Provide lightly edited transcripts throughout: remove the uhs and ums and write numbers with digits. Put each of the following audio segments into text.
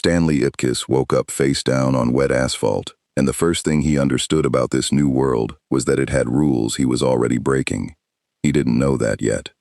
Stanley Ipkiss woke up face down on wet asphalt, and the first thing he understood about this new world was that it had rules he was already breaking. He didn't know that yet.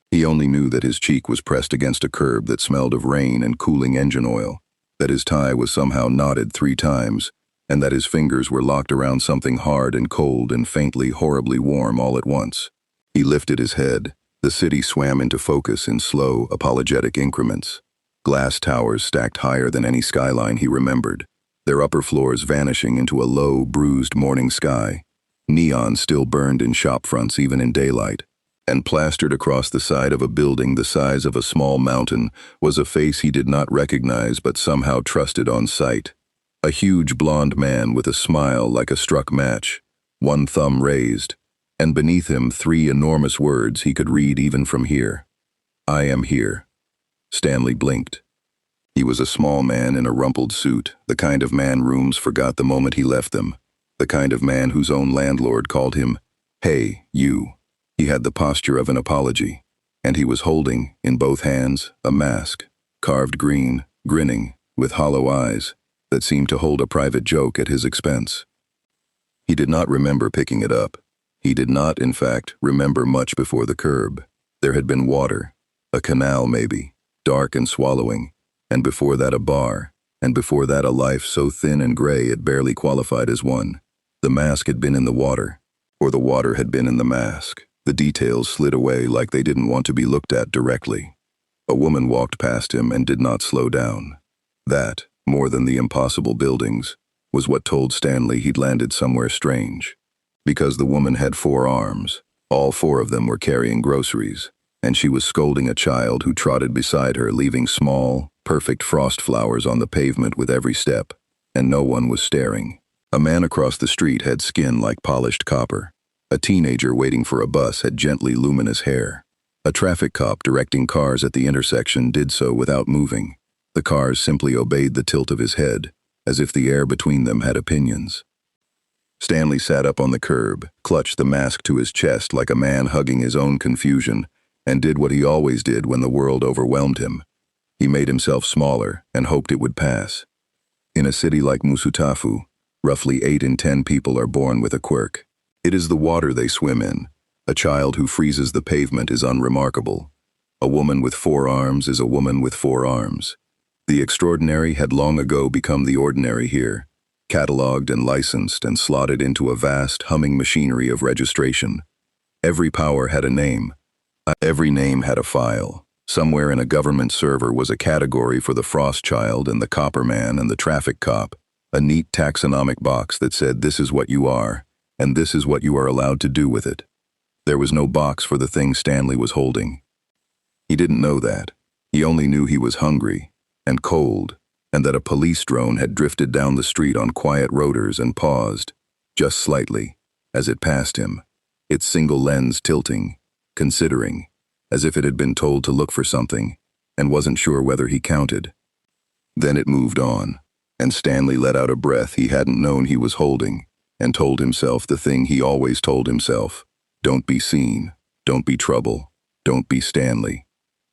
He only knew that his cheek was pressed against a curb that smelled of rain and cooling engine oil, that his tie was somehow knotted 3 times, and that his fingers were locked around something hard and cold and faintly, horribly warm all at once. He lifted his head. The city swam into focus in slow, apologetic increments. Glass towers stacked higher than any skyline he remembered, their upper floors vanishing into a low, bruised morning sky. Neon still burned in shop fronts even in daylight, and plastered across the side of a building the size of a small mountain was a face he did not recognize but somehow trusted on sight. A huge blond man with a smile like a struck match, one thumb raised, and beneath him 3 enormous words he could read even from here. I am here. Stanley blinked. He was a small man in a rumpled suit, the kind of man rooms forgot the moment he left them, the kind of man whose own landlord called him, "Hey, you." He had the posture of an apology, and he was holding, in both hands, a mask, carved green, grinning, with hollow eyes, that seemed to hold a private joke at his expense. He did not remember picking it up. He did not, in fact, remember much before the curb. There had been water, a canal maybe, dark and swallowing, and before that a bar, and before that a life so thin and gray it barely qualified as one. The mask had been in the water, or the water had been in the mask. The details slid away like they didn't want to be looked at directly. A woman walked past him and did not slow down. That, more than the impossible buildings, was what told Stanley he'd landed somewhere strange. Because the woman had 4 arms, all 4 of them were carrying groceries, and she was scolding a child who trotted beside her, leaving small, perfect frost flowers on the pavement with every step, and no one was staring. A man across the street had skin like polished copper. A teenager waiting for a bus had gently luminous hair. A traffic cop directing cars at the intersection did so without moving. The cars simply obeyed the tilt of his head, as if the air between them had opinions. Stanley sat up on the curb, clutched the mask to his chest like a man hugging his own confusion, and did what he always did when the world overwhelmed him. He made himself smaller and hoped it would pass. In a city like Musutafu, roughly 8 in 10 people are born with a quirk. It is the water they swim in. A child who freezes the pavement is unremarkable. A woman with 4 arms is a woman with 4 arms. The extraordinary had long ago become the ordinary here, catalogued and licensed and slotted into a vast, humming machinery of registration. Every power had a name. Every name had a file. Somewhere in a government server was a category for the frost child and the copper man and the traffic cop, a neat taxonomic box that said this is what you are, and this is what you are allowed to do with it. There was no box for the thing Stanley was holding. He didn't know that. He only knew he was hungry and cold, and that a police drone had drifted down the street on quiet rotors and paused, just slightly, as it passed him, its single lens tilting, considering, as if it had been told to look for something, and wasn't sure whether he counted. Then it moved on, and Stanley let out a breath he hadn't known he was holding, and told himself the thing he always told himself: don't be seen, don't be trouble, don't be Stanley.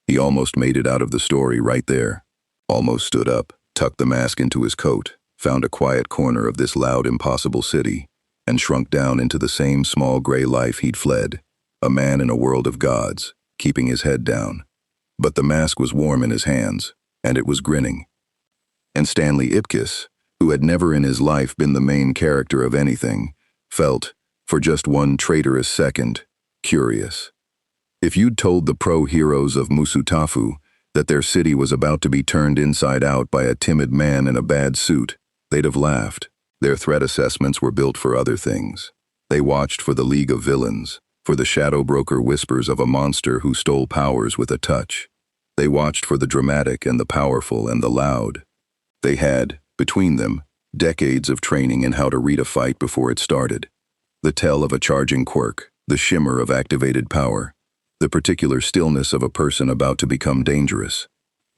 He almost made it out of the story right there. Almost stood up, tucked the mask into his coat, found a quiet corner of this loud, impossible city, and shrunk down into the same small gray life he'd fled, a man in a world of gods, keeping his head down. But the mask was warm in his hands, and it was grinning. And Stanley Ipkiss, who had never in his life been the main character of anything, felt, for just one traitorous second, curious. If you'd told the pro-heroes of Musutafu that their city was about to be turned inside out by a timid man in a bad suit, they'd have laughed. Their threat assessments were built for other things. They watched for the League of Villains, for the shadow broker whispers of a monster who stole powers with a touch. They watched for the dramatic and the powerful and the loud. They had, between them, decades of training in how to read a fight before it started. The tell of a charging quirk, the shimmer of activated power, the particular stillness of a person about to become dangerous.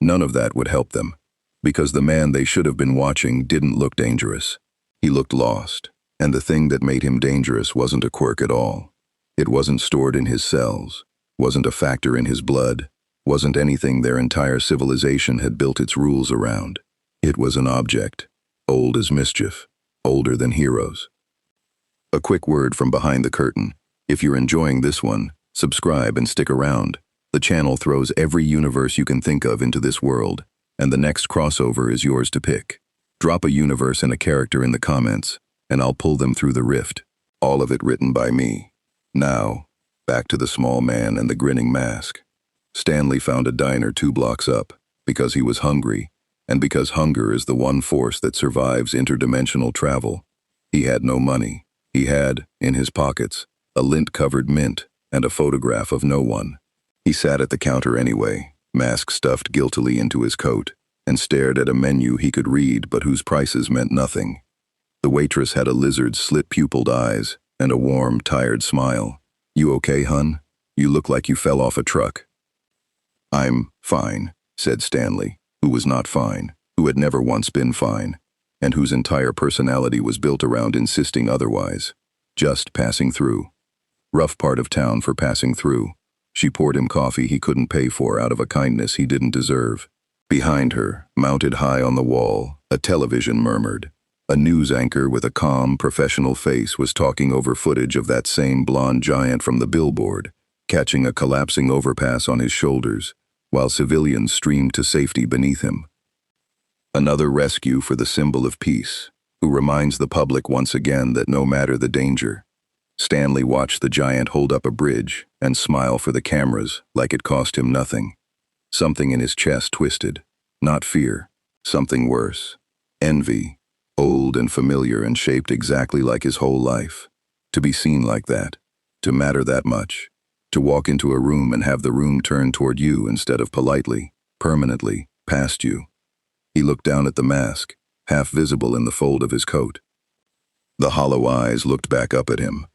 None of that would help them, because the man they should have been watching didn't look dangerous. He looked lost, and the thing that made him dangerous wasn't a quirk at all. It wasn't stored in his cells, wasn't a factor in his blood, wasn't anything their entire civilization had built its rules around. It was an object, old as mischief, older than heroes. A quick word from behind the curtain. If you're enjoying this one, subscribe and stick around. The channel throws every universe you can think of into this world, and the next crossover is yours to pick. Drop a universe and a character in the comments, and I'll pull them through the rift. All of it written by me. Now, back to the small man and the grinning mask. Stanley found a diner 2 blocks up, because he was hungry, and because hunger is the one force that survives interdimensional travel. He had no money. He had, in his pockets, a lint-covered mint and a photograph of no one. He sat at the counter anyway, mask stuffed guiltily into his coat, and stared at a menu he could read but whose prices meant nothing. The waitress had a lizard's slit-pupiled eyes and a warm, tired smile. "You okay, hun? You look like you fell off a truck." "I'm fine," said Stanley, who was not fine, who had never once been fine, and whose entire personality was built around insisting otherwise. "Just passing through." Rough part of town for passing through. She poured him coffee he couldn't pay for out of a kindness he didn't deserve. Behind her, mounted high on the wall, a television murmured. A news anchor with a calm, professional face was talking over footage of that same blonde giant from the billboard, catching a collapsing overpass on his shoulders, while civilians streamed to safety beneath him. Another rescue for the symbol of peace, who reminds the public once again that no matter the danger. Stanley watched the giant hold up a bridge and smile for the cameras like it cost him nothing. Something in his chest twisted. Not fear. Something worse. Envy. Old and familiar and shaped exactly like his whole life. To be seen like that. To matter that much. To walk into a room and have the room turn toward you instead of politely, permanently, past you. He looked down at the mask, half visible in the fold of his coat. The hollow eyes looked back up at him.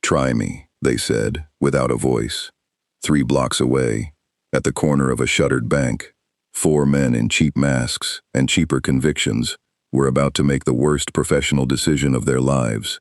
"Try me," they said, without a voice. 3 blocks away, at the corner of a shuttered bank, 4 men in cheap masks and cheaper convictions were about to make the worst professional decision of their lives.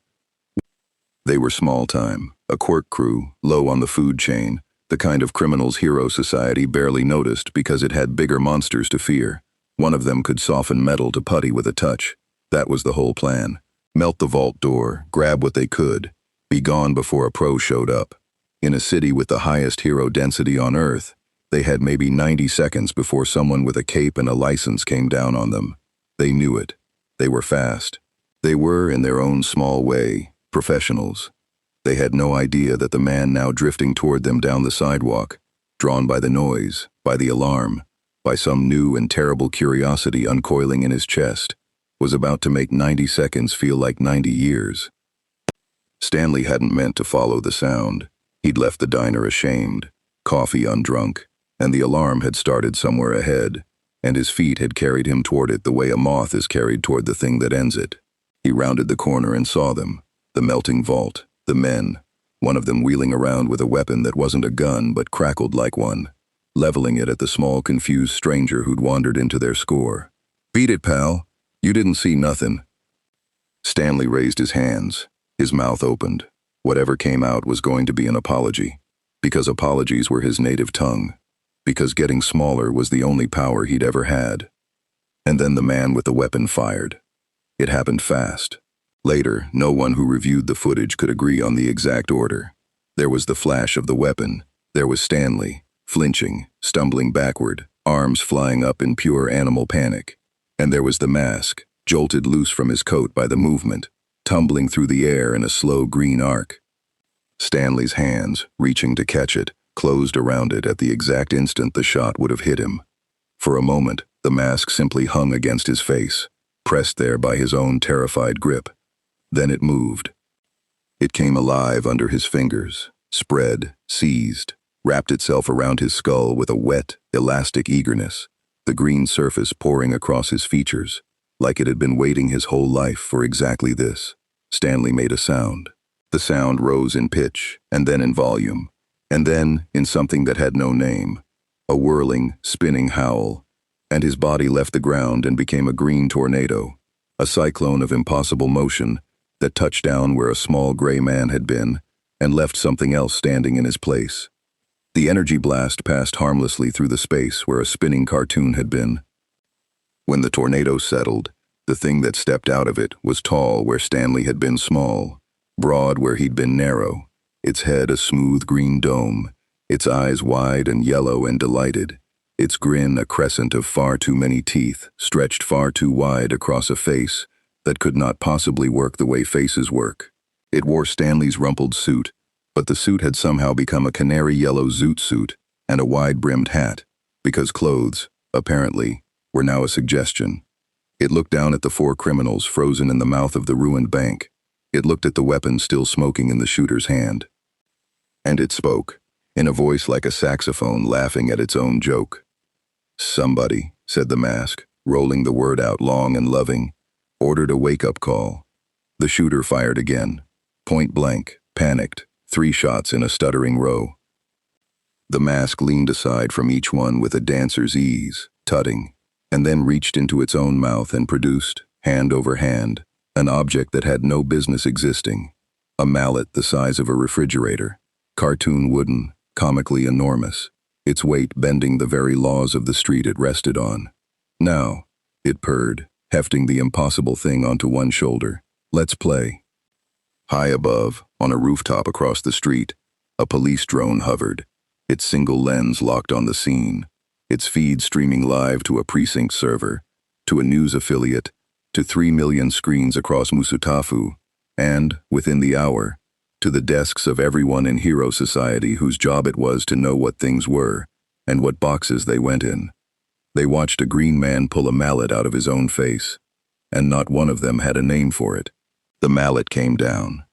They were small time, a quirk crew, low on the food chain, the kind of criminals Hero Society barely noticed because it had bigger monsters to fear. One of them could soften metal to putty with a touch. That was the whole plan. Melt the vault door, grab what they could, be gone before a pro showed up. In a city with the highest hero density on Earth, they had maybe 90 seconds before someone with a cape and a license came down on them. They knew it. They were fast. They were, in their own small way, professionals. They had no idea that the man now drifting toward them down the sidewalk, drawn by the noise, by the alarm, by some new and terrible curiosity uncoiling in his chest, was about to make 90 seconds feel like 90 years. Stanley hadn't meant to follow the sound. He'd left the diner ashamed, coffee undrunk, and the alarm had started somewhere ahead, and his feet had carried him toward it the way a moth is carried toward the thing that ends it. He rounded the corner and saw them, the melting vault, the men, one of them wheeling around with a weapon that wasn't a gun but crackled like one, leveling it at the small, confused stranger who'd wandered into their score. "Beat it, pal. You didn't see nothing." Stanley raised his hands. His mouth opened. Whatever came out was going to be an apology, because apologies were his native tongue, because getting smaller was the only power he'd ever had. And then the man with the weapon fired. It happened fast. Later, no one who reviewed the footage could agree on the exact order. There was the flash of the weapon. There was Stanley, flinching, stumbling backward, arms flying up in pure animal panic. And there was the mask, jolted loose from his coat by the movement, tumbling through the air in a slow green arc. Stanley's hands, reaching to catch it, closed around it at the exact instant the shot would have hit him. For a moment, the mask simply hung against his face, pressed there by his own terrified grip. Then it moved. It came alive under his fingers, spread, seized, wrapped itself around his skull with a wet, elastic eagerness, the green surface pouring across his features, like it had been waiting his whole life for exactly this. Stanley made a sound. The sound rose in pitch, and then in volume, and then in something that had no name, a whirling, spinning howl, and his body left the ground and became a green tornado, a cyclone of impossible motion that touched down where a small gray man had been and left something else standing in his place. The energy blast passed harmlessly through the space where a spinning cartoon had been. When the tornado settled, the thing that stepped out of it was tall where Stanley had been small, broad where he'd been narrow, its head a smooth green dome, its eyes wide and yellow and delighted, its grin a crescent of far too many teeth stretched far too wide across a face that could not possibly work the way faces work. It wore Stanley's rumpled suit, but the suit had somehow become a canary yellow zoot suit and a wide-brimmed hat, because clothes, apparently, were now a suggestion. It looked down at the four criminals frozen in the mouth of the ruined bank. It looked at the weapon still smoking in the shooter's hand. And it spoke, in a voice like a saxophone laughing at its own joke. "Somebody," said the mask, rolling the word out long and loving, "ordered a wake-up call." The shooter fired again, point blank, panicked, 3 shots in a stuttering row. The mask leaned aside from each one with a dancer's ease, tutting, and then reached into its own mouth and produced, hand over hand, an object that had no business existing, a mallet the size of a refrigerator, cartoon wooden, comically enormous, its weight bending the very laws of the street it rested on. "Now," it purred, hefting the impossible thing onto one shoulder, "let's play." High above, on a rooftop across the street, a police drone hovered, its single lens locked on the scene, its feed streaming live to a precinct server, to a news affiliate, to 3 million screens across Musutafu, and, within the hour, to the desks of everyone in Hero Society whose job it was to know what things were and what boxes they went in. They watched a green man pull a mallet out of his own face, and not one of them had a name for it. The mallet came down.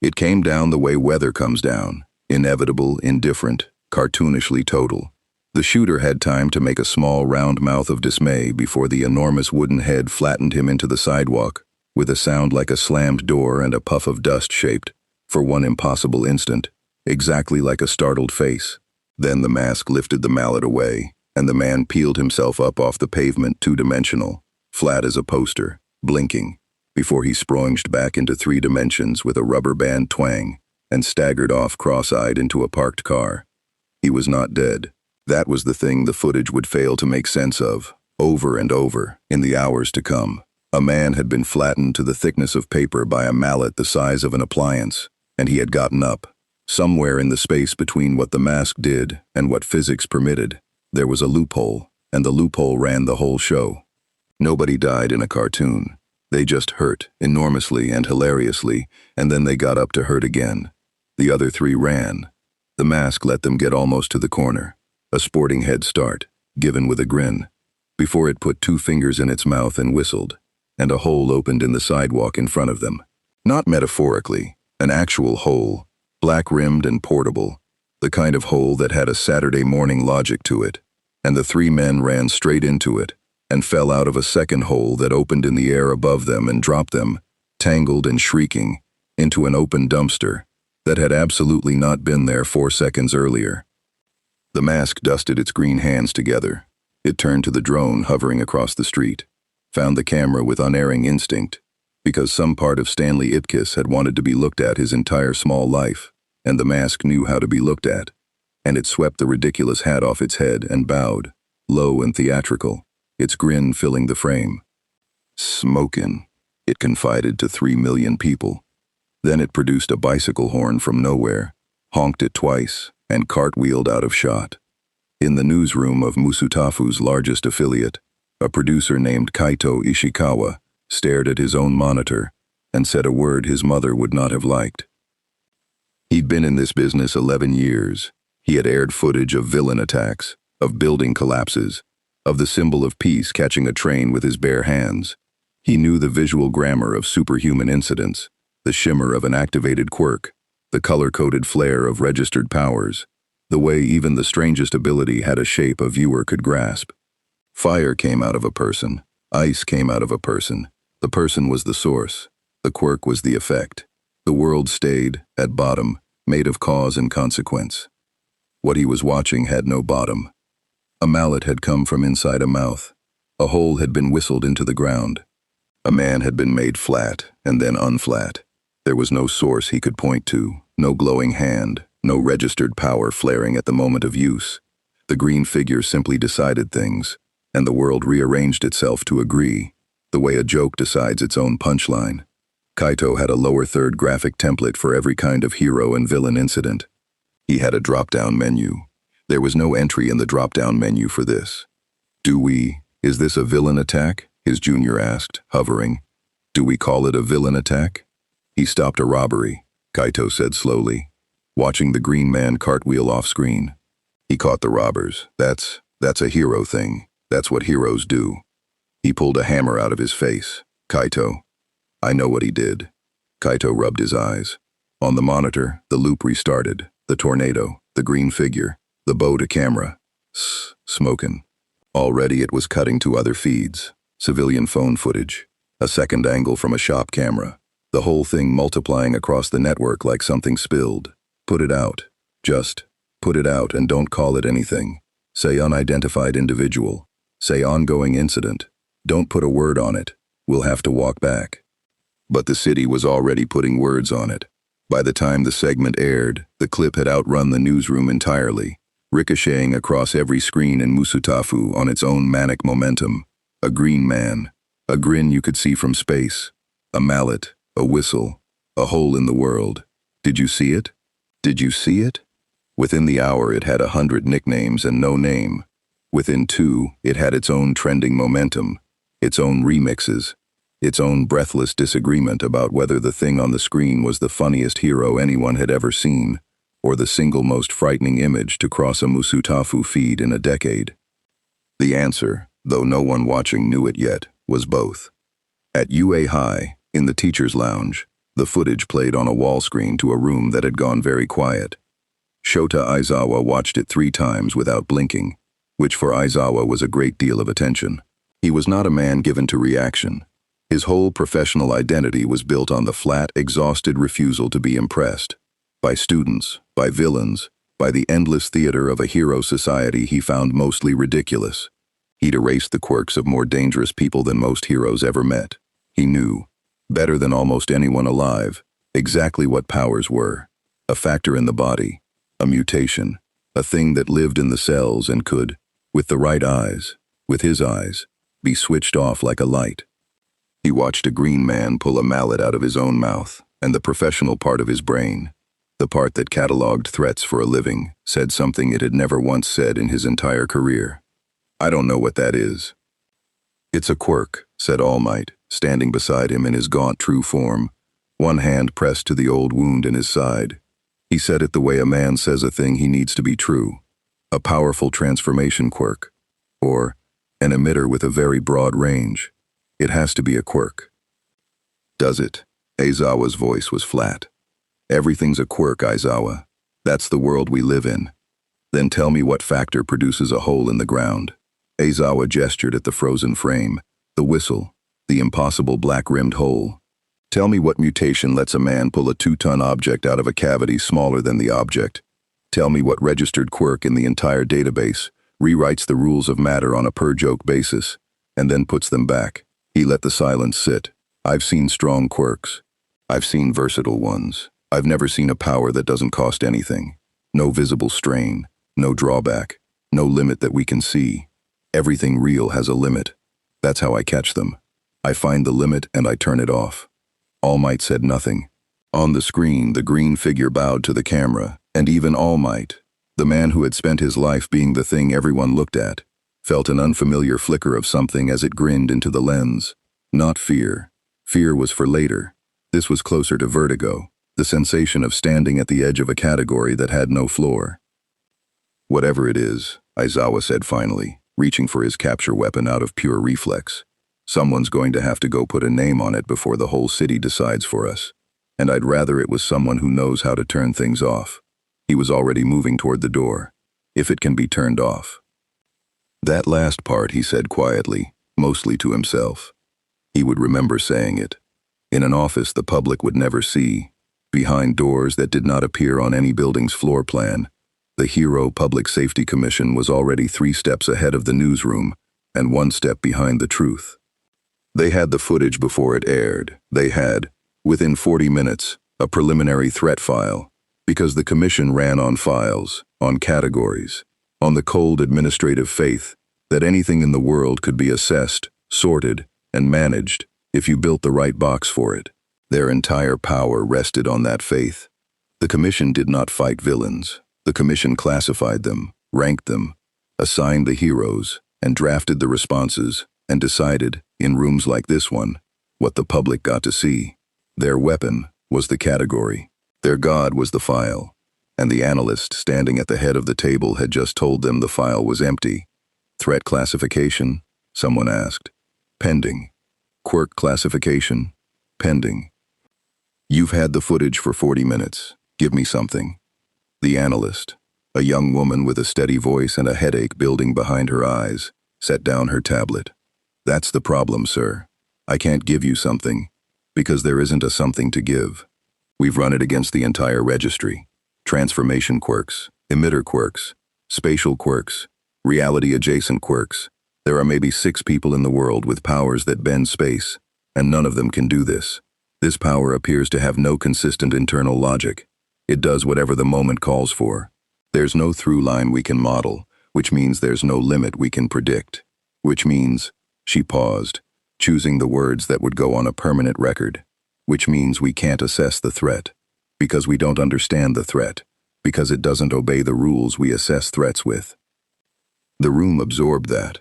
It came down the way weather comes down, inevitable, indifferent, cartoonishly total. The shooter had time to make a small round mouth of dismay before the enormous wooden head flattened him into the sidewalk, with a sound like a slammed door and a puff of dust shaped, for one impossible instant, exactly like a startled face. Then the mask lifted the mallet away, and the man peeled himself up off the pavement two-dimensional, flat as a poster, blinking, before he spronged back into 3 dimensions with a rubber band twang and staggered off cross-eyed into a parked car. He was not dead. That was the thing the footage would fail to make sense of, over and over, in the hours to come. A man had been flattened to the thickness of paper by a mallet the size of an appliance, and he had gotten up. Somewhere in the space between what the mask did and what physics permitted, there was a loophole, and the loophole ran the whole show. Nobody died in a cartoon. They just hurt, enormously and hilariously, and then they got up to hurt again. The other 3 ran. The mask let them get almost to the corner, a sporting head start, given with a grin, before it put 2 fingers in its mouth and whistled, and a hole opened in the sidewalk in front of them. Not metaphorically, an actual hole, black-rimmed and portable, the kind of hole that had a Saturday morning logic to it, and the 3 men ran straight into it, and fell out of a second hole that opened in the air above them and dropped them, tangled and shrieking, into an open dumpster that had absolutely not been there 4 seconds earlier. The mask dusted its green hands together. It turned to the drone hovering across the street, found the camera with unerring instinct, because some part of Stanley Ipkiss had wanted to be looked at his entire small life, and the mask knew how to be looked at, and it swept the ridiculous hat off its head and bowed, low and theatrical, its grin filling the frame. "Smokin'," it confided to 3 million people. Then it produced a bicycle horn from nowhere, honked it twice, and cartwheeled out of shot. In the newsroom of Musutafu's largest affiliate, a producer named Kaito Ishikawa stared at his own monitor and said a word his mother would not have liked. He'd been in this business 11 years. He had aired footage of villain attacks, of building collapses, of the symbol of peace catching a train with his bare hands. He knew the visual grammar of superhuman incidents, the shimmer of an activated quirk, the color-coded flare of registered powers, the way even the strangest ability had a shape a viewer could grasp. Fire came out of a person. Ice came out of a person. The person was the source. The quirk was the effect. The world stayed, at bottom, made of cause and consequence. What he was watching had no bottom. A mallet had come from inside a mouth. A hole had been whistled into the ground. A man had been made flat and then unflat. There was no source he could point to, no glowing hand, no registered power flaring at the moment of use. The green figure simply decided things, and the world rearranged itself to agree, the way a joke decides its own punchline. Kaito had a lower third graphic template for every kind of hero and villain incident. He had a drop-down menu. There was no entry in the drop-down menu for this. Is this a villain attack? His junior asked, hovering. Do we call it a villain attack? He stopped a robbery, Kaito said slowly, watching the green man cartwheel off screen. He caught the robbers. That's a hero thing. That's what heroes do. He pulled a hammer out of his face. Kaito. I know what he did. Kaito rubbed his eyes. On the monitor, the loop restarted. The tornado, the green figure, the bow to camera. Smokin'. Already it was cutting to other feeds. Civilian phone footage. A second angle from a shop camera. The whole thing multiplying across the network like something spilled. Put it out. Just put it out and don't call it anything. Say unidentified individual. Say ongoing incident. Don't put a word on it. We'll have to walk back. But the city was already putting words on it. By the time the segment aired, the clip had outrun the newsroom entirely, ricocheting across every screen in Musutafu on its own manic momentum. A green man. A grin you could see from space. A mallet. A whistle. A hole in the world. Did you see it? Did you see it? Within the hour it had 100 nicknames and no name. Within 2, it had its own trending momentum, its own remixes, its own breathless disagreement about whether the thing on the screen was the funniest hero anyone had ever seen, or the single most frightening image to cross a Musutafu feed in a decade. The answer, though no one watching knew it yet, was both. At UA High, in the teacher's lounge, the footage played on a wall screen to a room that had gone very quiet. Shota Aizawa watched it 3 times without blinking, which for Aizawa was a great deal of attention. He was not a man given to reaction. His whole professional identity was built on the flat, exhausted refusal to be impressed. By students, by villains, by the endless theater of a hero society he found mostly ridiculous. He'd erased the quirks of more dangerous people than most heroes ever met. He knew, better than almost anyone alive, exactly what powers were. A factor in the body, a mutation, a thing that lived in the cells and could, with the right eyes, with his eyes, be switched off like a light. He watched a green man pull a mallet out of his own mouth, and the professional part of his brain, the part that cataloged threats for a living, said something it had never once said in his entire career. I don't know what that is. It's a quirk, said All Might, standing beside him in his gaunt true form, one hand pressed to the old wound in his side. He said it the way a man says a thing he needs to be true. A powerful transformation quirk, or an emitter with a very broad range. It has to be a quirk. Does it? Aizawa's voice was flat. Everything's a quirk, Aizawa. That's the world we live in. Then tell me what factor produces a hole in the ground. Aizawa gestured at the frozen frame, the whistle, the impossible black-rimmed hole. Tell me what mutation lets a man pull a 2-ton object out of a cavity smaller than the object. Tell me what registered quirk in the entire database rewrites the rules of matter on a per-joke basis, and then puts them back. He let the silence sit. I've seen strong quirks. I've seen versatile ones. I've never seen a power that doesn't cost anything. No visible strain, no drawback, no limit that we can see. Everything real has a limit. That's how I catch them. I find the limit and I turn it off. All Might said nothing. On the screen, the green figure bowed to the camera, and even All Might, the man who had spent his life being the thing everyone looked at, felt an unfamiliar flicker of something as it grinned into the lens. Not fear. Fear was for later. This was closer to vertigo, the sensation of standing at the edge of a category that had no floor. Whatever it is, Aizawa said finally, reaching for his capture weapon out of pure reflex. Someone's going to have to go put a name on it before the whole city decides for us. And I'd rather it was someone who knows how to turn things off. He was already moving toward the door. If it can be turned off. That last part he said quietly, mostly to himself. He would remember saying it. In an office the public would never see. Behind doors that did not appear on any building's floor plan. The Hero Public Safety Commission was already 3 steps ahead of the newsroom, and 1 step behind the truth. They had the footage before it aired. They had, within 40 minutes, a preliminary threat file, because the commission ran on files, on categories, on the cold administrative faith that anything in the world could be assessed, sorted, and managed if you built the right box for it. Their entire power rested on that faith. The Commission did not fight villains. The Commission classified them, ranked them, assigned the heroes, and drafted the responses, and decided, in rooms like this one, what the public got to see. Their weapon was the category. Their god was the file. And the analyst standing at the head of the table had just told them the file was empty. Threat classification? Someone asked. Pending. Quirk classification? Pending. You've had the footage for 40 minutes. Give me something. The analyst, a young woman with a steady voice and a headache building behind her eyes, set down her tablet. That's the problem, sir. I can't give you something, because there isn't a something to give. We've run it against the entire registry. Transformation quirks, emitter quirks, spatial quirks, reality-adjacent quirks. There are maybe 6 people in the world with powers that bend space, and none of them can do this. This power appears to have no consistent internal logic. It does whatever the moment calls for. There's no through line we can model, which means there's no limit we can predict. Which means, she paused, choosing the words that would go on a permanent record. Which means we can't assess the threat. Because we don't understand the threat. Because it doesn't obey the rules we assess threats with. The room absorbed that.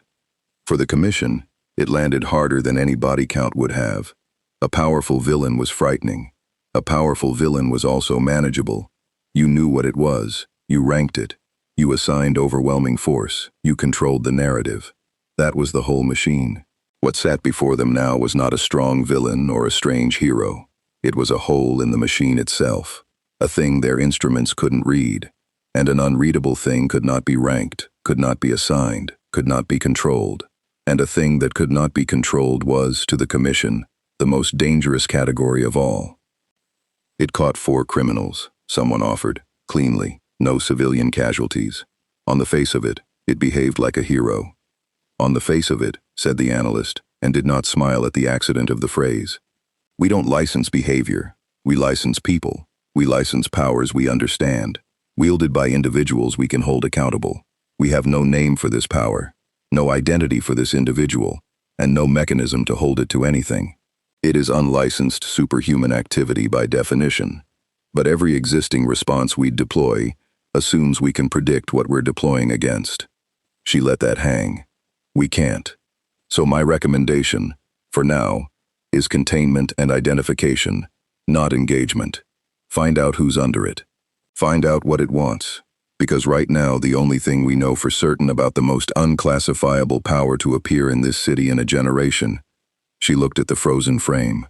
For the Commission, it landed harder than any body count would have. A powerful villain was frightening. A powerful villain was also manageable. You knew what it was. You ranked it. You assigned overwhelming force. You controlled the narrative. That was the whole machine. What sat before them now was not a strong villain or a strange hero. It was a hole in the machine itself, a thing their instruments couldn't read. And an unreadable thing could not be ranked, could not be assigned, could not be controlled. And a thing that could not be controlled was, to the Commission, the most dangerous category of all. It caught 4 criminals, someone offered, cleanly, no civilian casualties. On the face of it, it behaved like a hero. On the face of it, said the analyst, and did not smile at the accident of the phrase. We don't license behavior. We license people. We license powers we understand, wielded by individuals we can hold accountable. We have no name for this power, no identity for this individual, and no mechanism to hold it to anything. It is unlicensed superhuman activity by definition. But every existing response we deploy assumes we can predict what we're deploying against. She let that hang. We can't. So my recommendation, for now, is containment and identification, not engagement. Find out who's under it. Find out what it wants. Because right now the only thing we know for certain about the most unclassifiable power to appear in this city in a generation. She looked at the frozen frame,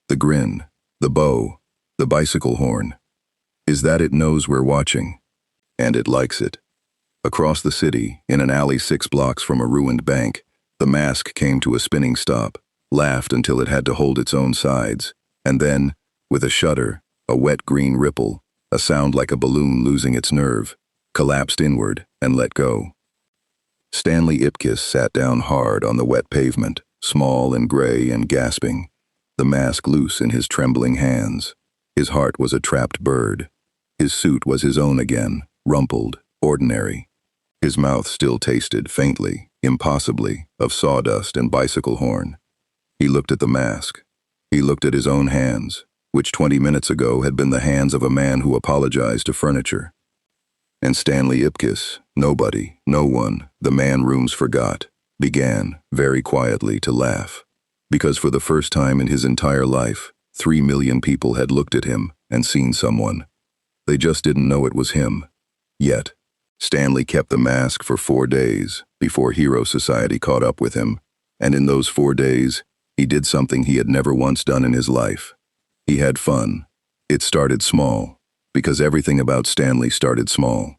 the grin, the bow, the bicycle horn. Is that it knows we're watching? And it likes it. Across the city, in an alley 6 blocks from a ruined bank, the mask came to a spinning stop, laughed until it had to hold its own sides, and then, with a shudder, a wet green ripple, a sound like a balloon losing its nerve, collapsed inward and let go. Stanley Ipkiss sat down hard on the wet pavement, small and gray and gasping, the mask loose in his trembling hands. His heart was a trapped bird. His suit was his own again, rumpled, ordinary. His mouth still tasted, faintly, impossibly, of sawdust and bicycle horn. He looked at the mask. He looked at his own hands, which 20 minutes ago had been the hands of a man who apologized to furniture. And Stanley Ipkiss, nobody, no one, the man rooms forgot, began, very quietly, to laugh. Because for the first time in his entire life, 3 million people had looked at him and seen someone. They just didn't know it was him. Yet, Stanley kept the mask for 4 days before Hero Society caught up with him, and in those 4 days, he did something he had never once done in his life. He had fun. It started small, because everything about Stanley started small.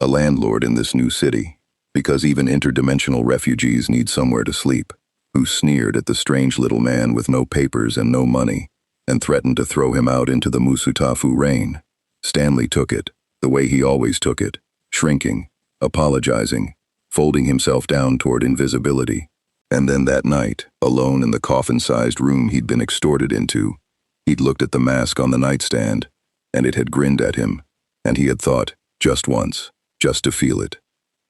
A landlord in this new city, because even interdimensional refugees need somewhere to sleep, who sneered at the strange little man with no papers and no money, and threatened to throw him out into the Musutafu rain. Stanley took it, the way he always took it, shrinking, apologizing, folding himself down toward invisibility. And then that night, alone in the coffin-sized room he'd been extorted into, he'd looked at the mask on the nightstand, and it had grinned at him, and he had thought, just once, just to feel it.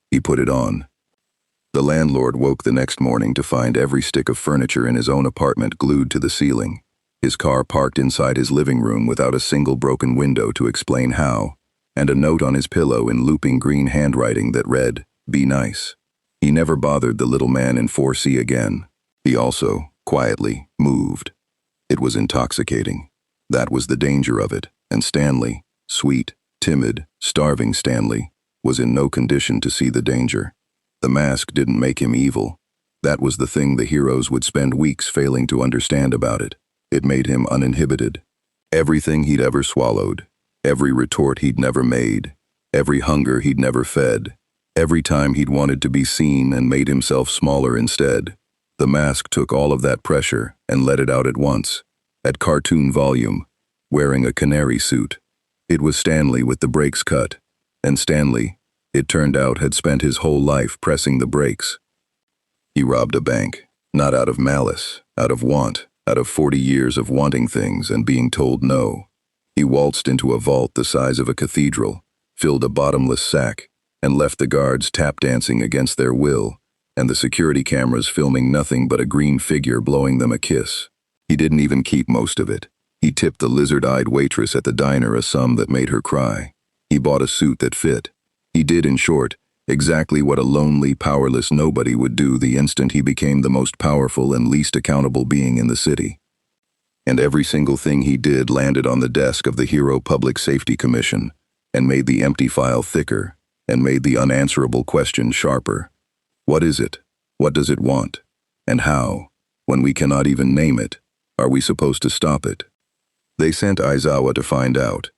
He put it on. The landlord woke the next morning to find every stick of furniture in his own apartment glued to the ceiling, his car parked inside his living room without a single broken window to explain how, and a note on his pillow in looping green handwriting that read, "Be nice." He never bothered the little man in 4C again. He also, quietly, moved. It was intoxicating. That was the danger of it, and Stanley, sweet, timid, starving Stanley, was in no condition to see the danger. The mask didn't make him evil. That was the thing the heroes would spend weeks failing to understand about it. It made him uninhibited. Everything he'd ever swallowed, every retort he'd never made, every hunger he'd never fed, every time he'd wanted to be seen and made himself smaller instead, the mask took all of that pressure and let it out at once, at cartoon volume, wearing a canary suit. It was Stanley with the brakes cut, and Stanley, it turned out, had spent his whole life pressing the brakes. He robbed a bank, not out of malice, out of want, out of 40 years of wanting things and being told no. He waltzed into a vault the size of a cathedral, filled a bottomless sack, and left the guards tap-dancing against their will, and the security cameras filming nothing but a green figure blowing them a kiss. He didn't even keep most of it. He tipped the lizard-eyed waitress at the diner a sum that made her cry. He bought a suit that fit. He did, in short, exactly what a lonely, powerless nobody would do the instant he became the most powerful and least accountable being in the city. And every single thing he did landed on the desk of the Hero Public Safety Commission, and made the empty file thicker, and made the unanswerable question sharper. What is it? What does it want? And how, when we cannot even name it, are we supposed to stop it? They sent Aizawa to find out.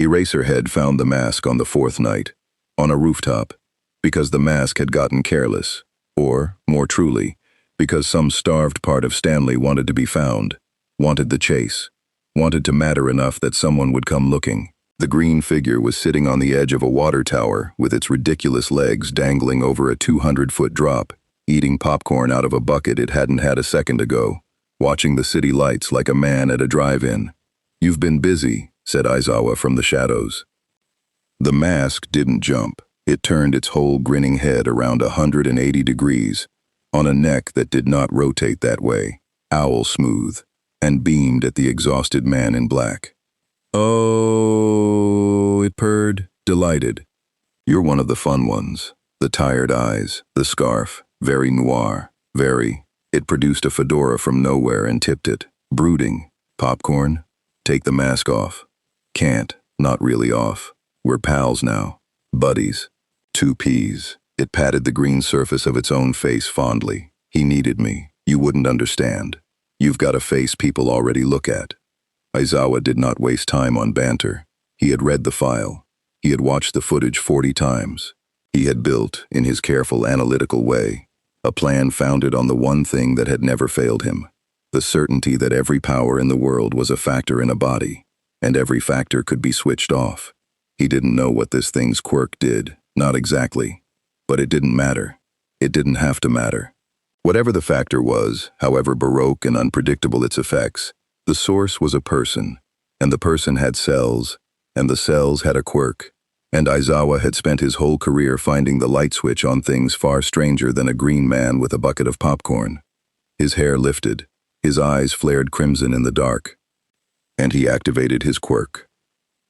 Eraserhead found the mask on the fourth night, on a rooftop, because the mask had gotten careless, or, more truly, because some starved part of Stanley wanted to be found, wanted the chase, wanted to matter enough that someone would come looking. The green figure was sitting on the edge of a water tower with its ridiculous legs dangling over a 200-foot drop, eating popcorn out of a bucket it hadn't had a second ago, watching the city lights like a man at a drive-in. "You've been busy," said Aizawa from the shadows. The mask didn't jump. It turned its whole grinning head around 180 degrees, on a neck that did not rotate that way, owl smooth, and beamed at the exhausted man in black. "Oh," it purred, delighted. "You're one of the fun ones. The tired eyes, the scarf, very noir, very." It produced a fedora from nowhere and tipped it, brooding. "Popcorn? Take the mask off." "Can't, not really off. We're pals now. Buddies. 2Ps. It patted the green surface of its own face fondly. "He needed me. You wouldn't understand. You've got a face people already look at." Aizawa did not waste time on banter. He had read the file. He had watched the footage 40 times. He had built, in his careful, analytical way, a plan founded on the one thing that had never failed him, the certainty that every power in the world was a factor in a body, and every factor could be switched off. He didn't know what this thing's quirk did, not exactly, but it didn't matter. It didn't have to matter. Whatever the factor was, however baroque and unpredictable its effects, the source was a person, and the person had cells, and the cells had a quirk, and Aizawa had spent his whole career finding the light switch on things far stranger than a green man with a bucket of popcorn. His hair lifted, his eyes flared crimson in the dark, and he activated his quirk.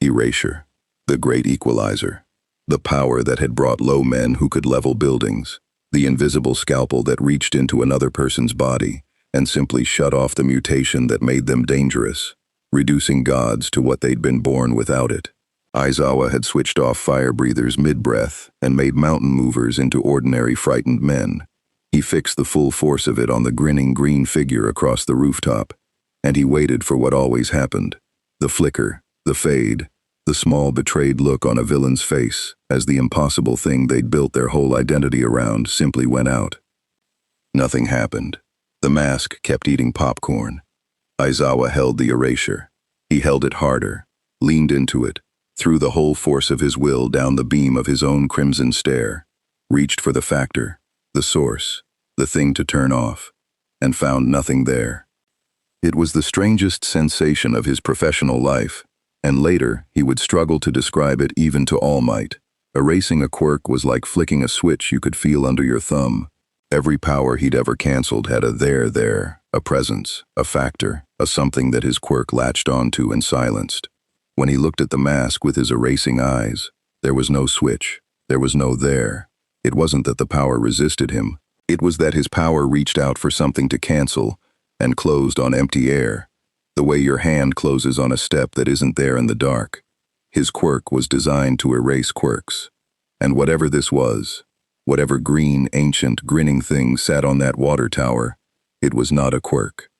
Erasure, the great equalizer, the power that had brought low men who could level buildings, the invisible scalpel that reached into another person's body and simply shut off the mutation that made them dangerous, reducing gods to what they'd been born without it. Aizawa had switched off fire breathers mid-breath and made mountain movers into ordinary frightened men. He fixed the full force of it on the grinning green figure across the rooftop, and he waited for what always happened, the flicker, the fade, the small betrayed look on a villain's face as the impossible thing they'd built their whole identity around simply went out. Nothing happened. The mask kept eating popcorn. Aizawa held the erasure. He held it harder, leaned into it, threw the whole force of his will down the beam of his own crimson stare, reached for the factor, the source, the thing to turn off, and found nothing there. It was the strangest sensation of his professional life, and later he would struggle to describe it even to All Might. Erasing a quirk was like flicking a switch you could feel under your thumb, Every power he'd ever canceled had a there, a presence, a factor, a something that his quirk latched onto and silenced. When he looked at the mask with his erasing eyes, there was no switch, there was no there. It wasn't that the power resisted him, it was that his power reached out for something to cancel and closed on empty air, the way your hand closes on a step that isn't there in the dark. His quirk was designed to erase quirks. And whatever this was, whatever green, ancient, grinning thing sat on that water tower, it was not a quirk.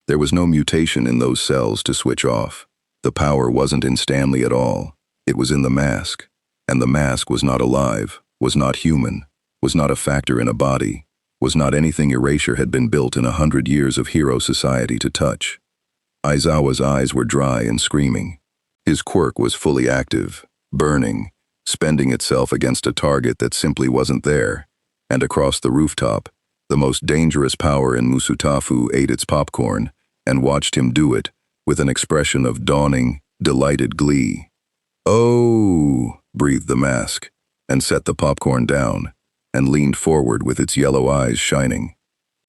There was no mutation in those cells to switch off. The power wasn't in Stanley at all. It was in the mask. And the mask was not alive, was not human, was not a factor in a body, was not anything Erasure had been built in 100 years of hero society to touch. Aizawa's eyes were dry and screaming. His quirk was fully active, burning, spending itself against a target that simply wasn't there, and across the rooftop, the most dangerous power in Musutafu ate its popcorn and watched him do it with an expression of dawning, delighted glee. "Oh," breathed the mask, and set the popcorn down, and leaned forward with its yellow eyes shining.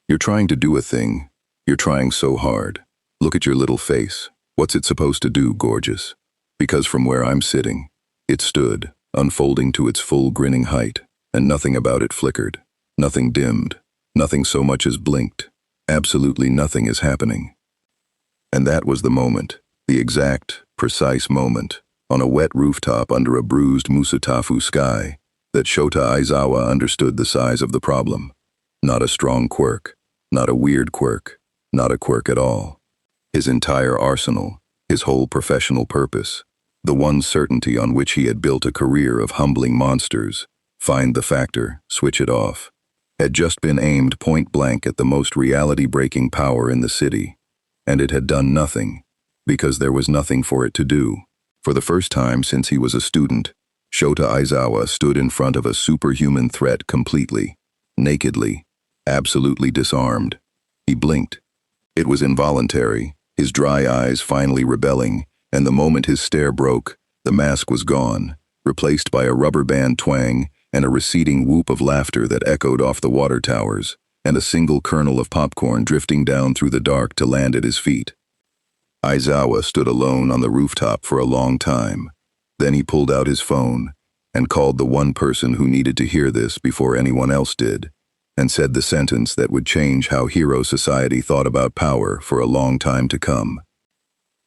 "You're trying to do a thing. You're trying so hard. Look at your little face. What's it supposed to do, gorgeous?" Because from where I'm sitting, it stood, unfolding to its full grinning height, and nothing about it flickered, nothing dimmed, nothing so much as blinked. Absolutely nothing is happening. And that was the moment, the exact, precise moment, on a wet rooftop under a bruised Musutafu sky, that Shota Aizawa understood the size of the problem. Not a strong quirk, not a weird quirk, not a quirk at all. His entire arsenal, his whole professional purpose, the one certainty on which he had built a career of humbling monsters, find the factor, switch it off, had just been aimed point blank at the most reality-breaking power in the city, and it had done nothing, because there was nothing for it to do. For the first time since he was a student, Shota Aizawa stood in front of a superhuman threat completely, nakedly, absolutely disarmed. He blinked. It was involuntary, his dry eyes finally rebelling, and the moment his stare broke, the mask was gone, replaced by a rubber band twang and a receding whoop of laughter that echoed off the water towers, and a single kernel of popcorn drifting down through the dark to land at his feet. Aizawa stood alone on the rooftop for a long time. Then he pulled out his phone and called the one person who needed to hear this before anyone else did, and said the sentence that would change how hero society thought about power for a long time to come.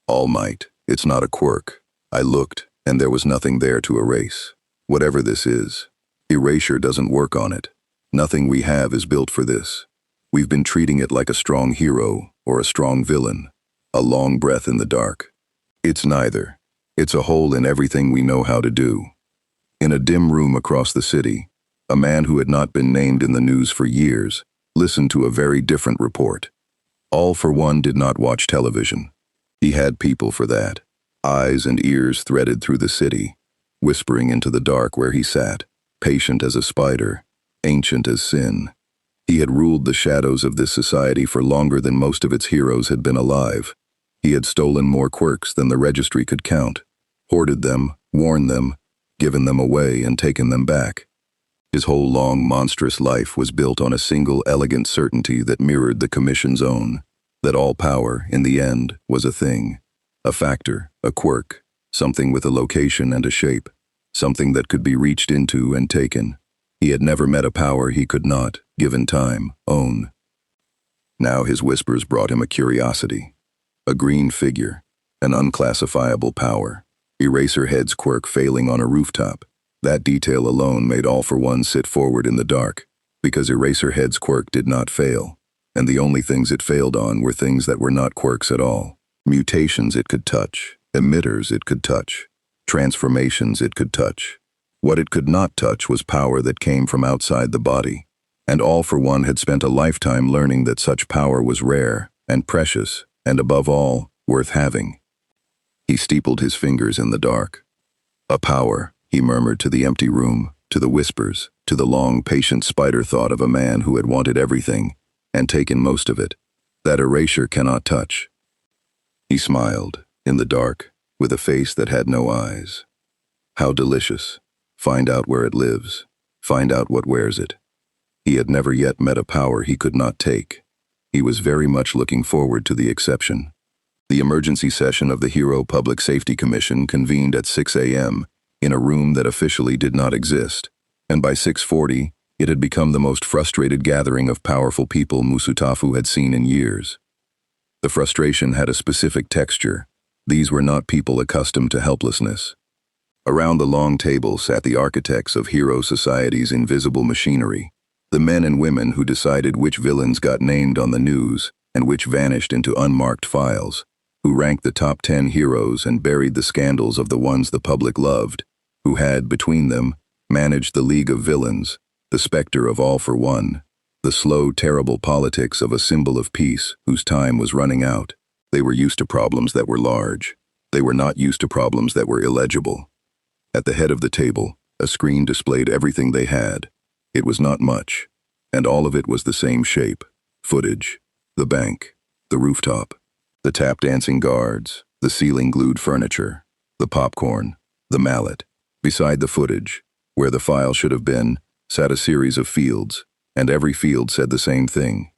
"All Might, it's not a quirk. I looked, and there was nothing there to erase. Whatever this is, erasure doesn't work on it. Nothing we have is built for this. We've been treating it like a strong hero or a strong villain, a long breath in the dark. It's neither. It's a hole in everything we know how to do." In a dim room across the city, a man who had not been named in the news for years listened to a very different report. All for One did not watch television. He had people for that. Eyes and ears threaded through the city, whispering into the dark where he sat, patient as a spider, ancient as sin. He had ruled the shadows of this society for longer than most of its heroes had been alive. He had stolen more quirks than the registry could count, hoarded them, worn them, given them away and taken them back. His whole long, monstrous life was built on a single elegant certainty that mirrored the Commission's own, that all power, in the end, was a thing, a factor, a quirk, something with a location and a shape, something that could be reached into and taken. He had never met a power he could not, given time, own. Now his whispers brought him a curiosity. A green figure, an unclassifiable power, Eraserhead's quirk failing on a rooftop. That detail alone made All for One sit forward in the dark, because Eraserhead's quirk did not fail, and the only things it failed on were things that were not quirks at all. Mutations it could touch, emitters it could touch, transformations it could touch. What it could not touch was power that came from outside the body, and All for One had spent a lifetime learning that such power was rare and precious, and above all, worth having. He steepled his fingers in the dark. A power, he murmured to the empty room, to the whispers, to the long, patient spider thought of a man who had wanted everything, and taken most of it, that erasure cannot touch. He smiled, in the dark, with a face that had no eyes. How delicious. Find out where it lives. Find out what wears it. He had never yet met a power he could not take. He was very much looking forward to the exception. The emergency session of the Hero Public Safety Commission convened at 6 a.m. in a room that officially did not exist, and by 6:40, it had become the most frustrated gathering of powerful people Musutafu had seen in years. The frustration had a specific texture. These were not people accustomed to helplessness. Around the long table sat the architects of Hero Society's invisible machinery, the men and women who decided which villains got named on the news and which vanished into unmarked files, who ranked the top 10 heroes and buried the scandals of the ones the public loved, who had, between them, managed the League of Villains, the specter of All for One, the slow, terrible politics of a symbol of peace whose time was running out. They were used to problems that were large. They were not used to problems that were illegible. At the head of the table, a screen displayed everything they had. It was not much, and all of it was the same shape: footage, the bank, the rooftop, the tap-dancing guards, the ceiling-glued furniture, the popcorn, the mallet. Beside the footage, where the file should have been, sat a series of fields, and every field said the same thing.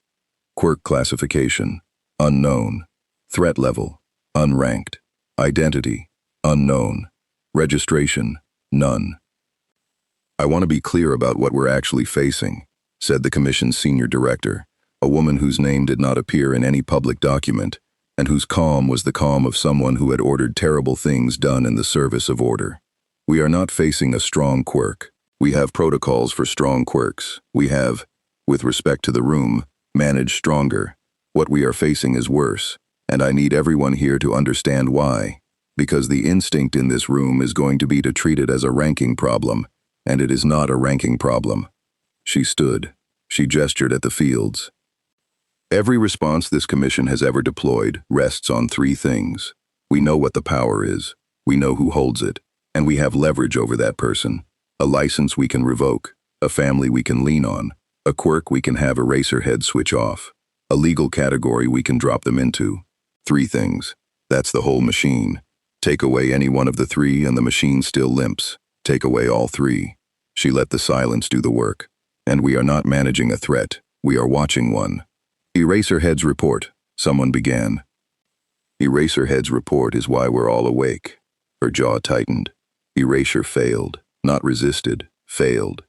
Quirk classification, unknown. Threat level, unranked. Identity, unknown. Registration, none. "I want to be clear about what we're actually facing," said the Commission's senior director, a woman whose name did not appear in any public document, and whose calm was the calm of someone who had ordered terrible things done in the service of order. "We are not facing a strong quirk. We have protocols for strong quirks. We have, with respect to the room, managed stronger. What we are facing is worse, and I need everyone here to understand why. Because the instinct in this room is going to be to treat it as a ranking problem, and it is not a ranking problem." She stood. She gestured at the fields. "Every response this commission has ever deployed rests on three things. We know what the power is, we know who holds it, and we have leverage over that person. A license we can revoke, a family we can lean on, a quirk we can have Eraserhead switch off, a legal category we can drop them into. Three things. That's the whole machine. Take away any one of the three and the machine still limps. Take away all three." She let the silence do the work. "And we are not managing a threat, we are watching one." "Eraserhead's report," someone began. "Eraserhead's report is why we're all awake." Her jaw tightened. Erasure failed, not resisted, failed.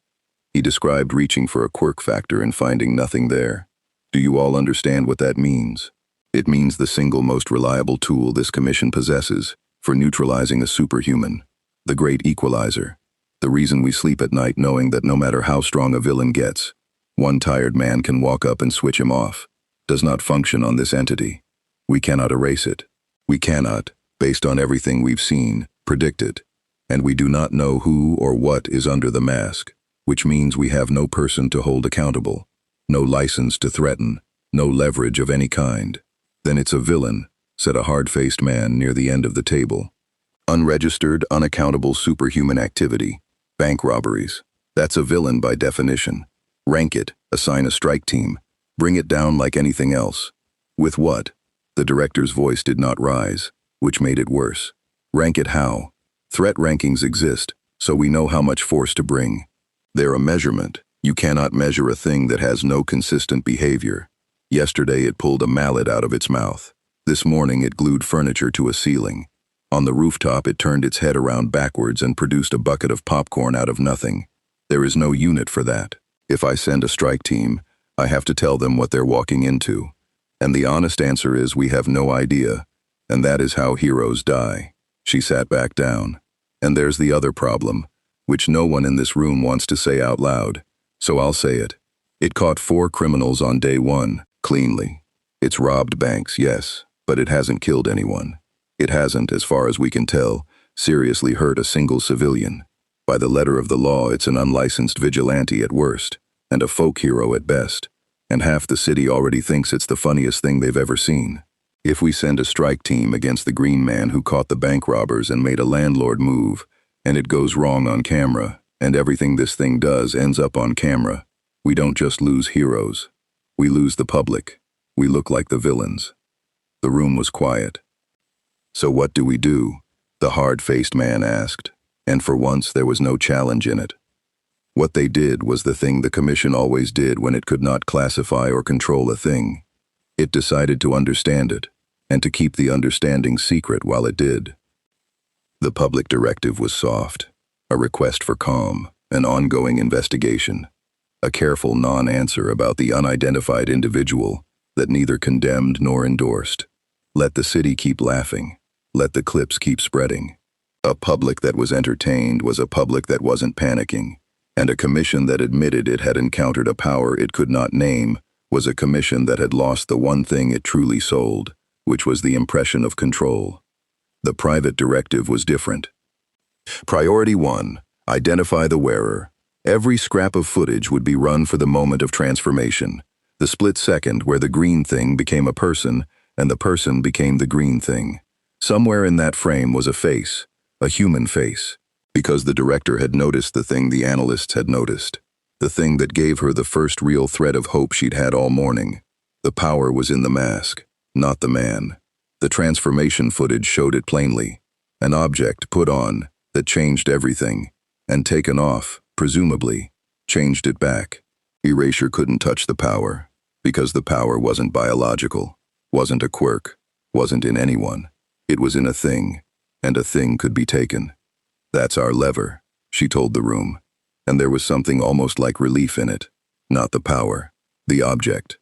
He described reaching for a quirk factor and finding nothing there. "Do you all understand what that means?" "It means the single most reliable tool this commission possesses for neutralizing a superhuman, the great equalizer. The reason we sleep at night knowing that no matter how strong a villain gets, one tired man can walk up and switch him off, does not function on this entity. We cannot erase it. We cannot, based on everything we've seen, predict it. And we do not know who or what is under the mask, which means we have no person to hold accountable, no license to threaten, no leverage of any kind." "Then it's a villain," said a hard-faced man near the end of the table. "Unregistered, unaccountable superhuman activity. Bank robberies. That's a villain by definition. Rank it, assign a strike team, bring it down like anything else." "With what?" The director's voice did not rise, which made it worse. "Rank it how? Threat rankings exist, so we know how much force to bring. They're a measurement. You cannot measure a thing that has no consistent behavior. Yesterday it pulled a mallet out of its mouth. This morning it glued furniture to a ceiling. On the rooftop it turned its head around backwards and produced a bucket of popcorn out of nothing. There is no unit for that. If I send a strike team, I have to tell them what they're walking into. And the honest answer is we have no idea, and that is how heroes die." She sat back down. "And there's the other problem, which no one in this room wants to say out loud, so I'll say it. It caught 4 criminals on day 1, cleanly. It's robbed banks, yes, but it hasn't killed anyone. It hasn't, as far as we can tell, seriously hurt a single civilian. By the letter of the law, it's an unlicensed vigilante at worst, and a folk hero at best, and half the city already thinks it's the funniest thing they've ever seen. If we send a strike team against the green man who caught the bank robbers and made a landlord move, and it goes wrong on camera, and everything this thing does ends up on camera, we don't just lose heroes. We lose the public. We look like the villains." The room was quiet. "So what do we do?" the hard-faced man asked, and for once there was no challenge in it. What they did was the thing the commission always did when it could not classify or control a thing. It decided to understand it, and to keep the understanding secret while it did. The public directive was soft, a request for calm, an ongoing investigation, a careful non-answer about the unidentified individual that neither condemned nor endorsed. Let the city keep laughing. Let the clips keep spreading. A public that was entertained was a public that wasn't panicking, and a commission that admitted it had encountered a power it could not name was a commission that had lost the one thing it truly sold, which was the impression of control. The private directive was different. Priority 1, identify the wearer. Every scrap of footage would be run for the moment of transformation, the split second where the green thing became a person and the person became the green thing. Somewhere in that frame was a face, a human face, because the director had noticed the thing the analysts had noticed, the thing that gave her the first real thread of hope she'd had all morning. The power was in the mask, not the man. The transformation footage showed it plainly, an object put on that changed everything, and taken off, presumably, changed it back. Erasure couldn't touch the power, because the power wasn't biological, wasn't a quirk, wasn't in anyone. It was in a thing, and a thing could be taken. That's our lever, she told the room, and there was something almost like relief in it. Not the power, the object.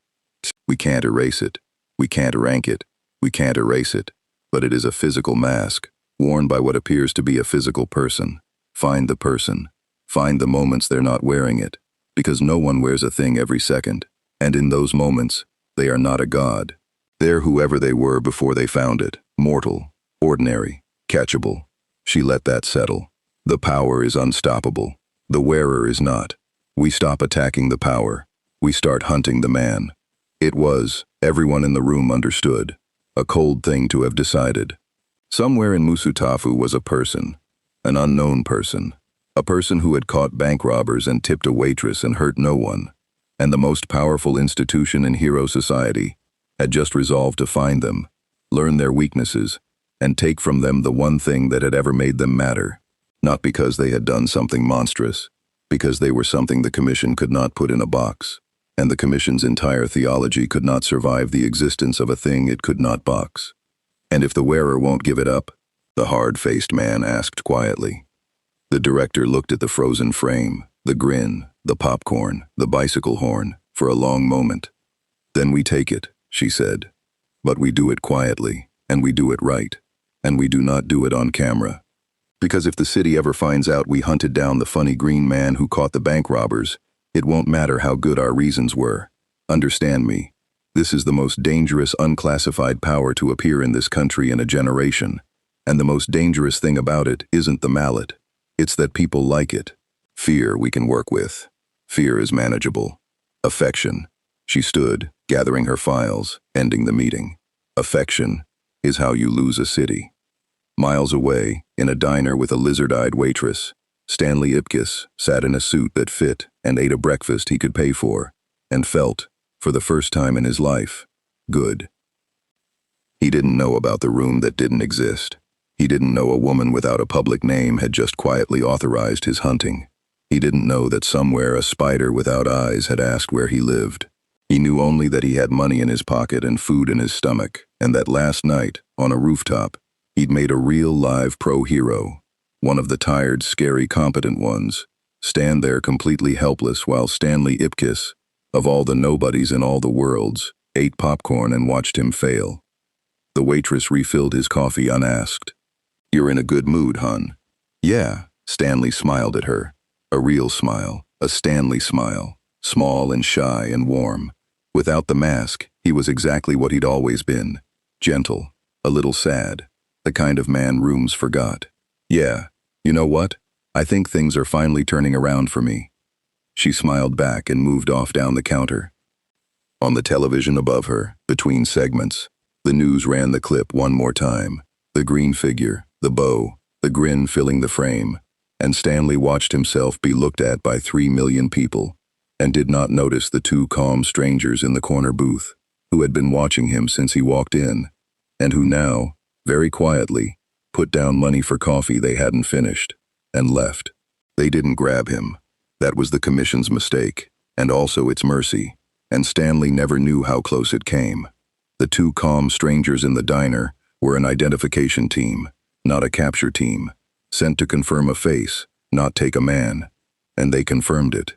We can't erase it, we can't rank it, we can't erase it, but it is a physical mask, worn by what appears to be a physical person. Find the person. Find the moments they're not wearing it, because no one wears a thing every second, and in those moments, they are not a god. They're whoever they were before they found it, mortal, ordinary, catchable. She let that settle. The power is unstoppable. The wearer is not. We stop attacking the power. We start hunting the man. It was, everyone in the room understood, a cold thing to have decided. Somewhere in Musutafu was a person, an unknown person, a person who had caught bank robbers and tipped a waitress and hurt no one, and the most powerful institution in hero society had just resolved to find them, learn their weaknesses, and take from them the one thing that had ever made them matter, not because they had done something monstrous, because they were something the commission could not put in a box, and the commission's entire theology could not survive the existence of a thing it could not box. And if the wearer won't give it up? The hard-faced man asked quietly. The director looked at the frozen frame, the grin, the popcorn, the bicycle horn, for a long moment. Then we take it, she said. But we do it quietly, and we do it right, and we do not do it on camera. Because if the city ever finds out we hunted down the funny green man who caught the bank robbers, it won't matter how good our reasons were. Understand me. This is the most dangerous unclassified power to appear in this country in a generation. And the most dangerous thing about it isn't the mallet. It's that people like it. Fear we can work with. Fear is manageable. Affection. She stood, gathering her files, ending the meeting. Affection is how you lose a city. Miles away, in a diner with a lizard-eyed waitress, Stanley Ipkiss sat in a suit that fit and ate a breakfast he could pay for, and felt, for the first time in his life, good. He didn't know about the room that didn't exist. He didn't know a woman without a public name had just quietly authorized his hunting. He didn't know that somewhere a spider without eyes had asked where he lived. He knew only that he had money in his pocket and food in his stomach, and that last night, on a rooftop, he'd made a real live pro-hero, one of the tired, scary, competent ones, stand there completely helpless while Stanley Ipkiss, of all the nobodies in all the worlds, ate popcorn and watched him fail. The waitress refilled his coffee unasked. "You're in a good mood, hon." "Yeah," Stanley smiled at her. A real smile, a Stanley smile, small and shy and warm. Without the mask, he was exactly what he'd always been, gentle, a little sad, the kind of man rooms forgot. "Yeah, you know what? I think things are finally turning around for me." She smiled back and moved off down the counter. On the television above her, between segments, the news ran the clip one more time. The green figure, the bow, the grin filling the frame, and Stanley watched himself be looked at by 3 million people, and did not notice the 2 calm strangers in the corner booth, who had been watching him since he walked in, and who now, very quietly, put down money for coffee they hadn't finished, and left. They didn't grab him. That was the commission's mistake, and also its mercy, and Stanley never knew how close it came. The two calm strangers in the diner were an identification team, not a capture team, sent to confirm a face, not take a man. And they confirmed it.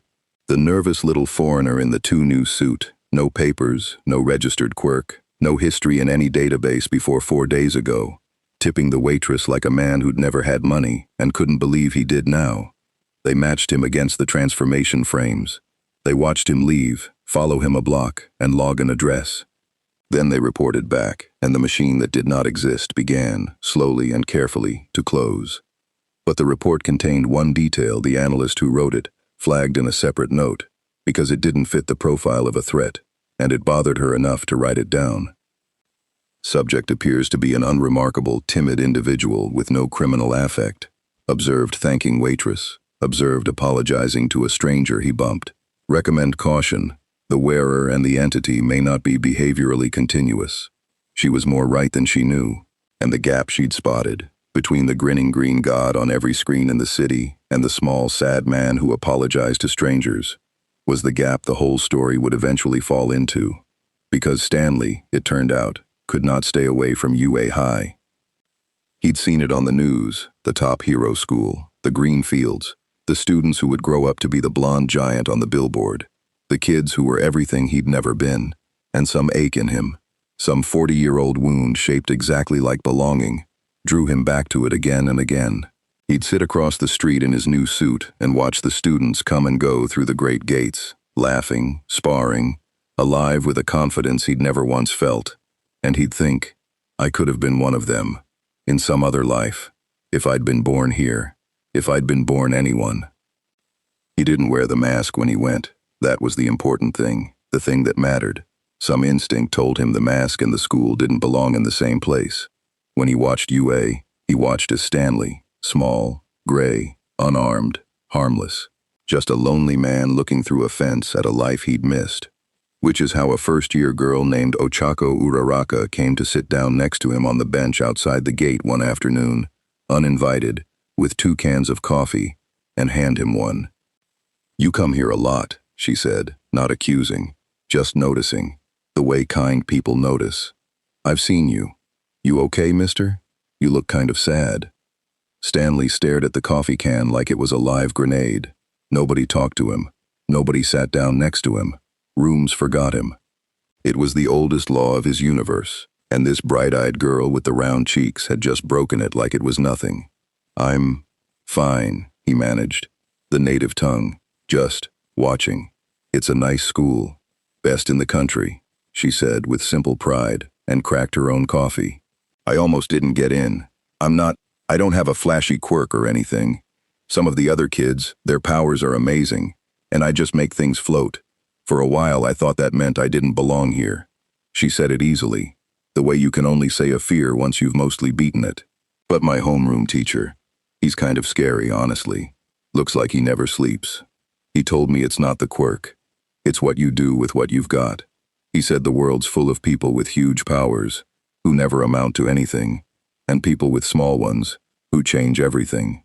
The nervous little foreigner in the two-new suit, no papers, no registered quirk, no history in any database before 4 days ago, tipping the waitress like a man who'd never had money and couldn't believe he did now. They matched him against the transformation frames. They watched him leave, follow him a block, and log an address. Then they reported back, and the machine that did not exist began, slowly and carefully, to close. But the report contained one detail the analyst who wrote it flagged in a separate note, because it didn't fit the profile of a threat, and it bothered her enough to write it down. Subject appears to be an unremarkable, timid individual with no criminal affect. Observed thanking waitress. Observed apologizing to a stranger he bumped. Recommend caution. The wearer and the entity may not be behaviorally continuous. She was more right than she knew, and the gap she'd spotted, between the grinning green god on every screen in the city and the small, sad man who apologized to strangers, was the gap the whole story would eventually fall into, because Stanley, it turned out, could not stay away from UA High. He'd seen it on the news, the top hero school, the green fields, the students who would grow up to be the blonde giant on the billboard, the kids who were everything he'd never been, and some ache in him, some 40-year-old wound shaped exactly like belonging, drew him back to it again and again. He'd sit across the street in his new suit and watch the students come and go through the great gates, laughing, sparring, alive with a confidence he'd never once felt. And he'd think, I could have been one of them, in some other life, if I'd been born here, if I'd been born anyone. He didn't wear the mask when he went. That was the important thing, the thing that mattered. Some instinct told him the mask and the school didn't belong in the same place. When he watched UA, he watched as Stanley, small, gray, unarmed, harmless, just a lonely man looking through a fence at a life he'd missed. Which is how a first-year girl named Ochako Uraraka came to sit down next to him on the bench outside the gate one afternoon, uninvited, with 2 cans of coffee, and hand him one. You come here a lot, she said, not accusing, just noticing, the way kind people notice. I've seen you. You okay, mister? You look kind of sad. Stanley stared at the coffee can like it was a live grenade. Nobody talked to him. Nobody sat down next to him. Rooms forgot him. It was the oldest law of his universe, and this bright-eyed girl with the round cheeks had just broken it like it was nothing. I'm fine, he managed, the native tongue, just watching. It's a nice school, best in the country, she said with simple pride, and cracked her own coffee. I almost didn't get in. I don't have a flashy quirk or anything. Some of the other kids, their powers are amazing, and I just make things float. For a while I thought that meant I didn't belong here. She said it easily, the way you can only say a fear once you've mostly beaten it. But my homeroom teacher, he's kind of scary, honestly. Looks like he never sleeps. He told me it's not the quirk. It's what you do with what you've got. He said the world's full of people with huge powers, who never amount to anything, and people with small ones, who change everything.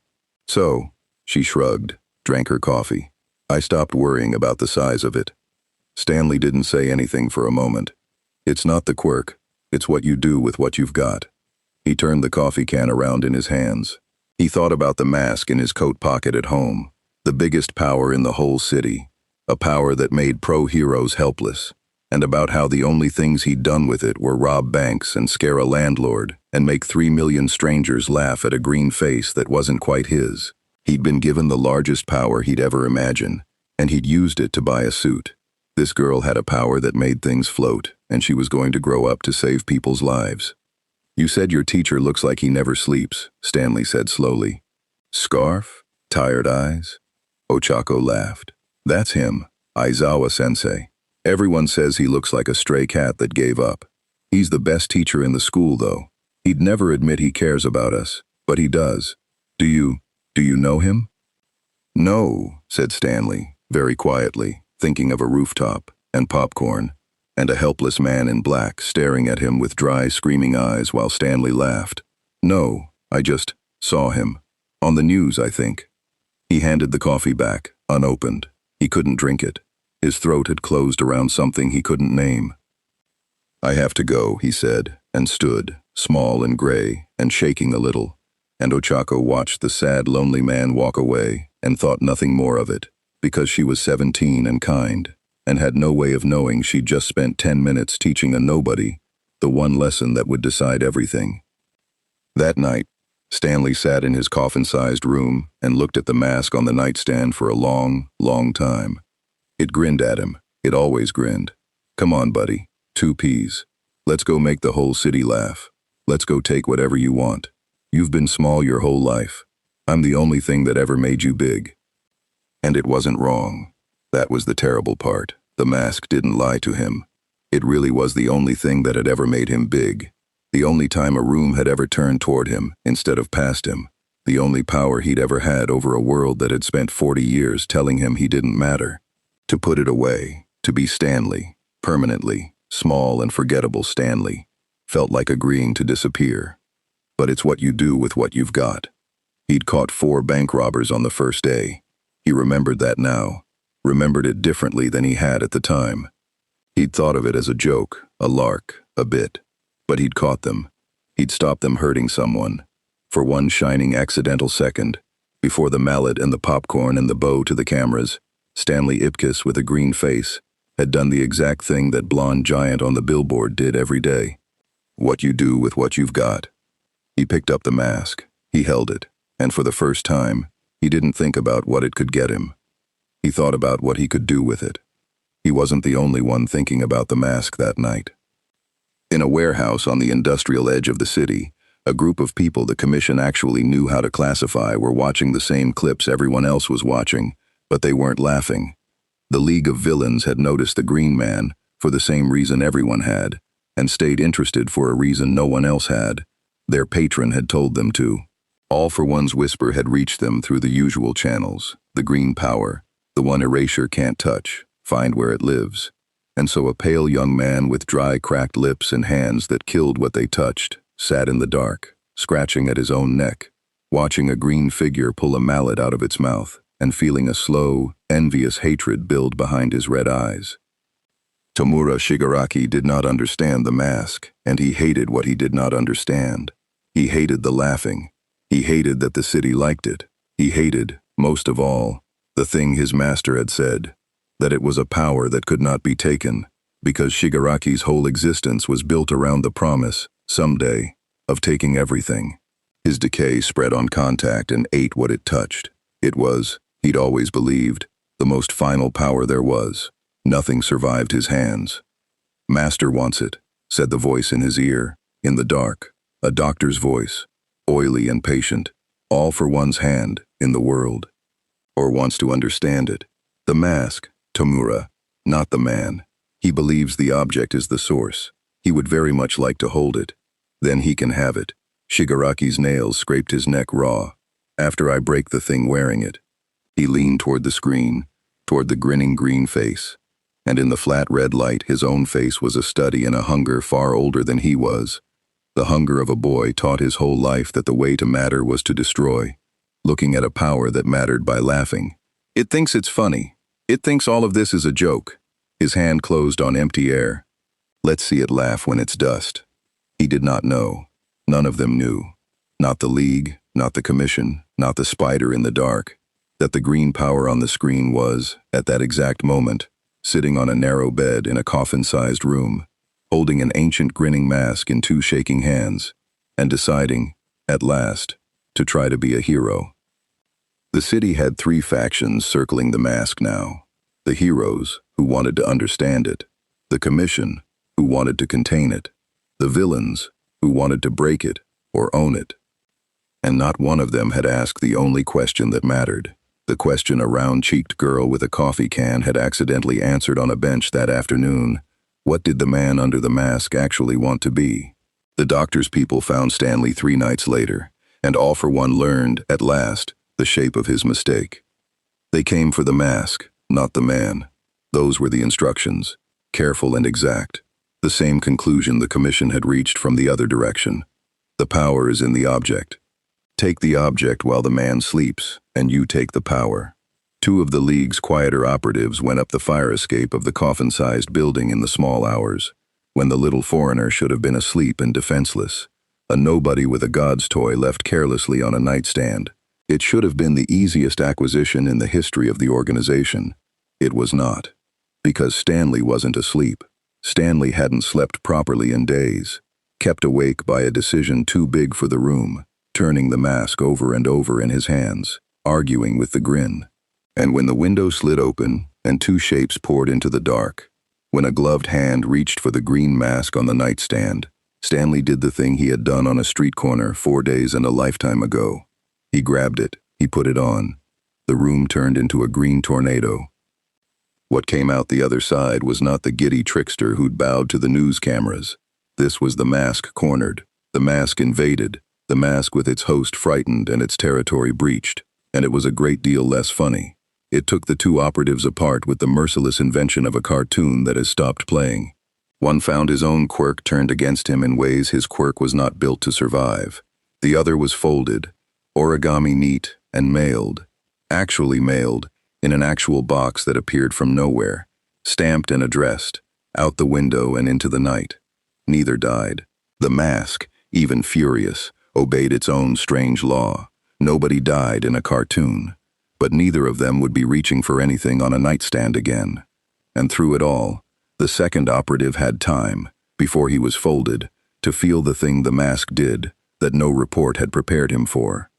So, she shrugged, drank her coffee. I stopped worrying about the size of it. Stanley didn't say anything for a moment. It's not the quirk, it's what you do with what you've got. He turned the coffee can around in his hands. He thought about the mask in his coat pocket at home, the biggest power in the whole city, a power that made pro-heroes helpless, and about how the only things he'd done with it were rob banks and scare a landlord and make 3 million strangers laugh at a green face that wasn't quite his. He'd been given the largest power he'd ever imagined, and he'd used it to buy a suit. This girl had a power that made things float, and she was going to grow up to save people's lives. You said your teacher looks like he never sleeps, Stanley said slowly. Scarf? Tired eyes? Ochako laughed. That's him, Aizawa-sensei. Everyone says he looks like a stray cat that gave up. He's the best teacher in the school, though. He'd never admit he cares about us, but he does. Do you know him? No, said Stanley, very quietly, thinking of a rooftop, and popcorn, and a helpless man in black staring at him with dry, screaming eyes while Stanley laughed. No, I just saw him. On the news, I think. He handed the coffee back, unopened. He couldn't drink it. His throat had closed around something he couldn't name. "I have to go," he said, and stood, small and gray, and shaking a little. And Ochako watched the sad, lonely man walk away, and thought nothing more of it, because she was 17 and kind, and had no way of knowing she'd just spent 10 minutes teaching a nobody the one lesson that would decide everything. That night, Stanley sat in his coffin-sized room and looked at the mask on the nightstand for a long, long time. It grinned at him. It always grinned. "Come on, buddy. 2 peas. Let's go make the whole city laugh. Let's go take whatever you want. You've been small your whole life. I'm the only thing that ever made you big." And it wasn't wrong. That was the terrible part. The mask didn't lie to him. It really was the only thing that had ever made him big. The only time a room had ever turned toward him instead of past him. The only power he'd ever had over a world that had spent 40 years telling him he didn't matter. To put it away, to be Stanley, permanently, small and forgettable Stanley, felt like agreeing to disappear. But it's what you do with what you've got. He'd caught 4 bank robbers on the first day. He remembered that now, remembered it differently than he had at the time. He'd thought of it as a joke, a lark, a bit. But he'd caught them. He'd stopped them hurting someone. For one shining accidental second, before the mallet and the popcorn and the bow to the cameras, Stanley Ipkiss with a green face had done the exact thing that blonde giant on the billboard did every day. What you do with what you've got. He picked up the mask. He held it. And for the first time, he didn't think about what it could get him. He thought about what he could do with it. He wasn't the only one thinking about the mask that night. In a warehouse on the industrial edge of the city, a group of people the commission actually knew how to classify were watching the same clips everyone else was watching, but they weren't laughing. The League of Villains had noticed the Green Man for the same reason everyone had, and stayed interested for a reason no one else had. Their patron had told them to. All for One's whisper had reached them through the usual channels, the green power, the one erasure can't touch, find where it lives. And so a pale young man with dry, cracked lips and hands that killed what they touched sat in the dark, scratching at his own neck, watching a green figure pull a mallet out of its mouth and feeling a slow, envious hatred build behind his red eyes. Tomura Shigaraki did not understand the mask, and he hated what he did not understand. He hated the laughing. He hated that the city liked it. He hated, most of all, the thing his master had said, that it was a power that could not be taken, because Shigaraki's whole existence was built around the promise, someday, of taking everything. His decay spread on contact and ate what it touched. It was, he'd always believed, the most final power there was. Nothing survived his hands. "Master wants it," said the voice in his ear, in the dark, a doctor's voice, oily and patient, all for One's hand in the world. Or wants to understand it. The mask, Tomura, not the man. He believes the object is the source. He would very much like to hold it. Then he can have it. Shigaraki's nails scraped his neck raw. "After I break the thing wearing it." He leaned toward the screen, toward the grinning green face. And in the flat red light, his own face was a study in a hunger far older than he was. The hunger of a boy taught his whole life that the way to matter was to destroy, looking at a power that mattered by laughing. It thinks it's funny. It thinks all of this is a joke. His hand closed on empty air. Let's see it laugh when it's dust. He did not know. None of them knew. Not the League, not the Commission, not the spider in the dark. That the green power on the screen was, at that exact moment, sitting on a narrow bed in a coffin-sized room, holding an ancient grinning mask in 2 shaking hands, and deciding, at last, to try to be a hero. The city had 3 factions circling the mask now. The heroes, who wanted to understand it. The Commission, who wanted to contain it. The villains, who wanted to break it or own it. And not one of them had asked the only question that mattered. The question a round-cheeked girl with a coffee can had accidentally answered on a bench that afternoon. What did the man under the mask actually want to be? The doctor's people found Stanley 3 nights later, and All for One learned, at last, the shape of his mistake. They came for the mask, not the man. Those were the instructions, careful and exact. The same conclusion the Commission had reached from the other direction. The power is in the object. Take the object while the man sleeps, and you take the power. Two of the League's quieter operatives went up the fire escape of the coffin-sized building in the small hours, when the little foreigner should have been asleep and defenseless, a nobody with a god's toy left carelessly on a nightstand. It should have been the easiest acquisition in the history of the organization. It was not. Because Stanley wasn't asleep. Stanley hadn't slept properly in days, kept awake by a decision too big for the room, turning the mask over and over in his hands, arguing with the grin. And when the window slid open and two shapes poured into the dark, when a gloved hand reached for the green mask on the nightstand, Stanley did the thing he had done on a street corner 4 days and a lifetime ago. He grabbed it, he put it on. The room turned into a green tornado. What came out the other side was not the giddy trickster who'd bowed to the news cameras. This was the mask cornered, the mask invaded, the mask with its host frightened and its territory breached, and it was a great deal less funny. It took the two operatives apart with the merciless invention of a cartoon that has stopped playing. One found his own quirk turned against him in ways his quirk was not built to survive. The other was folded, origami neat, and mailed. Actually mailed, in an actual box that appeared from nowhere, stamped and addressed, out the window and into the night. Neither died. The mask, even furious, obeyed its own strange law. Nobody died in a cartoon. But neither of them would be reaching for anything on a nightstand again. And through it all, the second operative had time, before he was folded, to feel the thing the mask did that no report had prepared him for.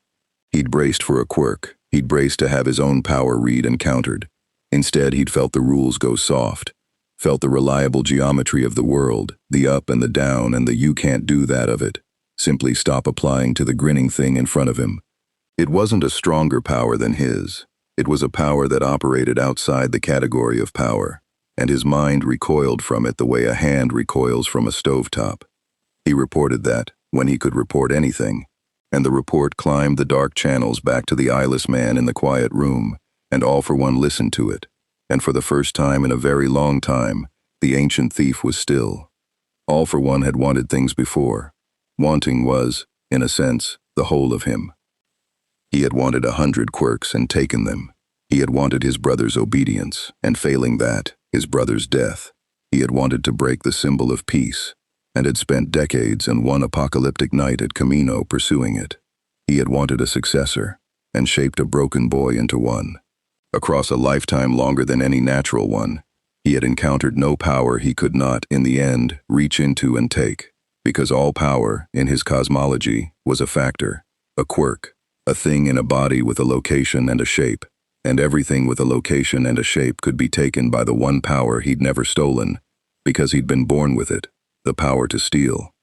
He'd braced for a quirk. He'd braced to have his own power read and countered. Instead, he'd felt the rules go soft, felt the reliable geometry of the world, the up and the down and the you can't do that of it, simply stop applying to the grinning thing in front of him. It wasn't a stronger power than his. It was a power that operated outside the category of power, and his mind recoiled from it the way a hand recoils from a stovetop. He reported that, when he could report anything, and the report climbed the dark channels back to the eyeless man in the quiet room, and All for One listened to it, and for the first time in a very long time, the ancient thief was still. All for One had wanted things before. Wanting was, in a sense, the whole of him. He had wanted 100 quirks and taken them. He had wanted his brother's obedience, and failing that, his brother's death. He had wanted to break the symbol of peace, and had spent decades and one apocalyptic night at Camino pursuing it. He had wanted a successor, and shaped a broken boy into one. Across a lifetime longer than any natural one, he had encountered no power he could not, in the end, reach into and take, because all power, in his cosmology, was a factor, a quirk, a thing in a body with a location and a shape, and everything with a location and a shape could be taken by the one power he'd never stolen, because he'd been born with it, the power to steal.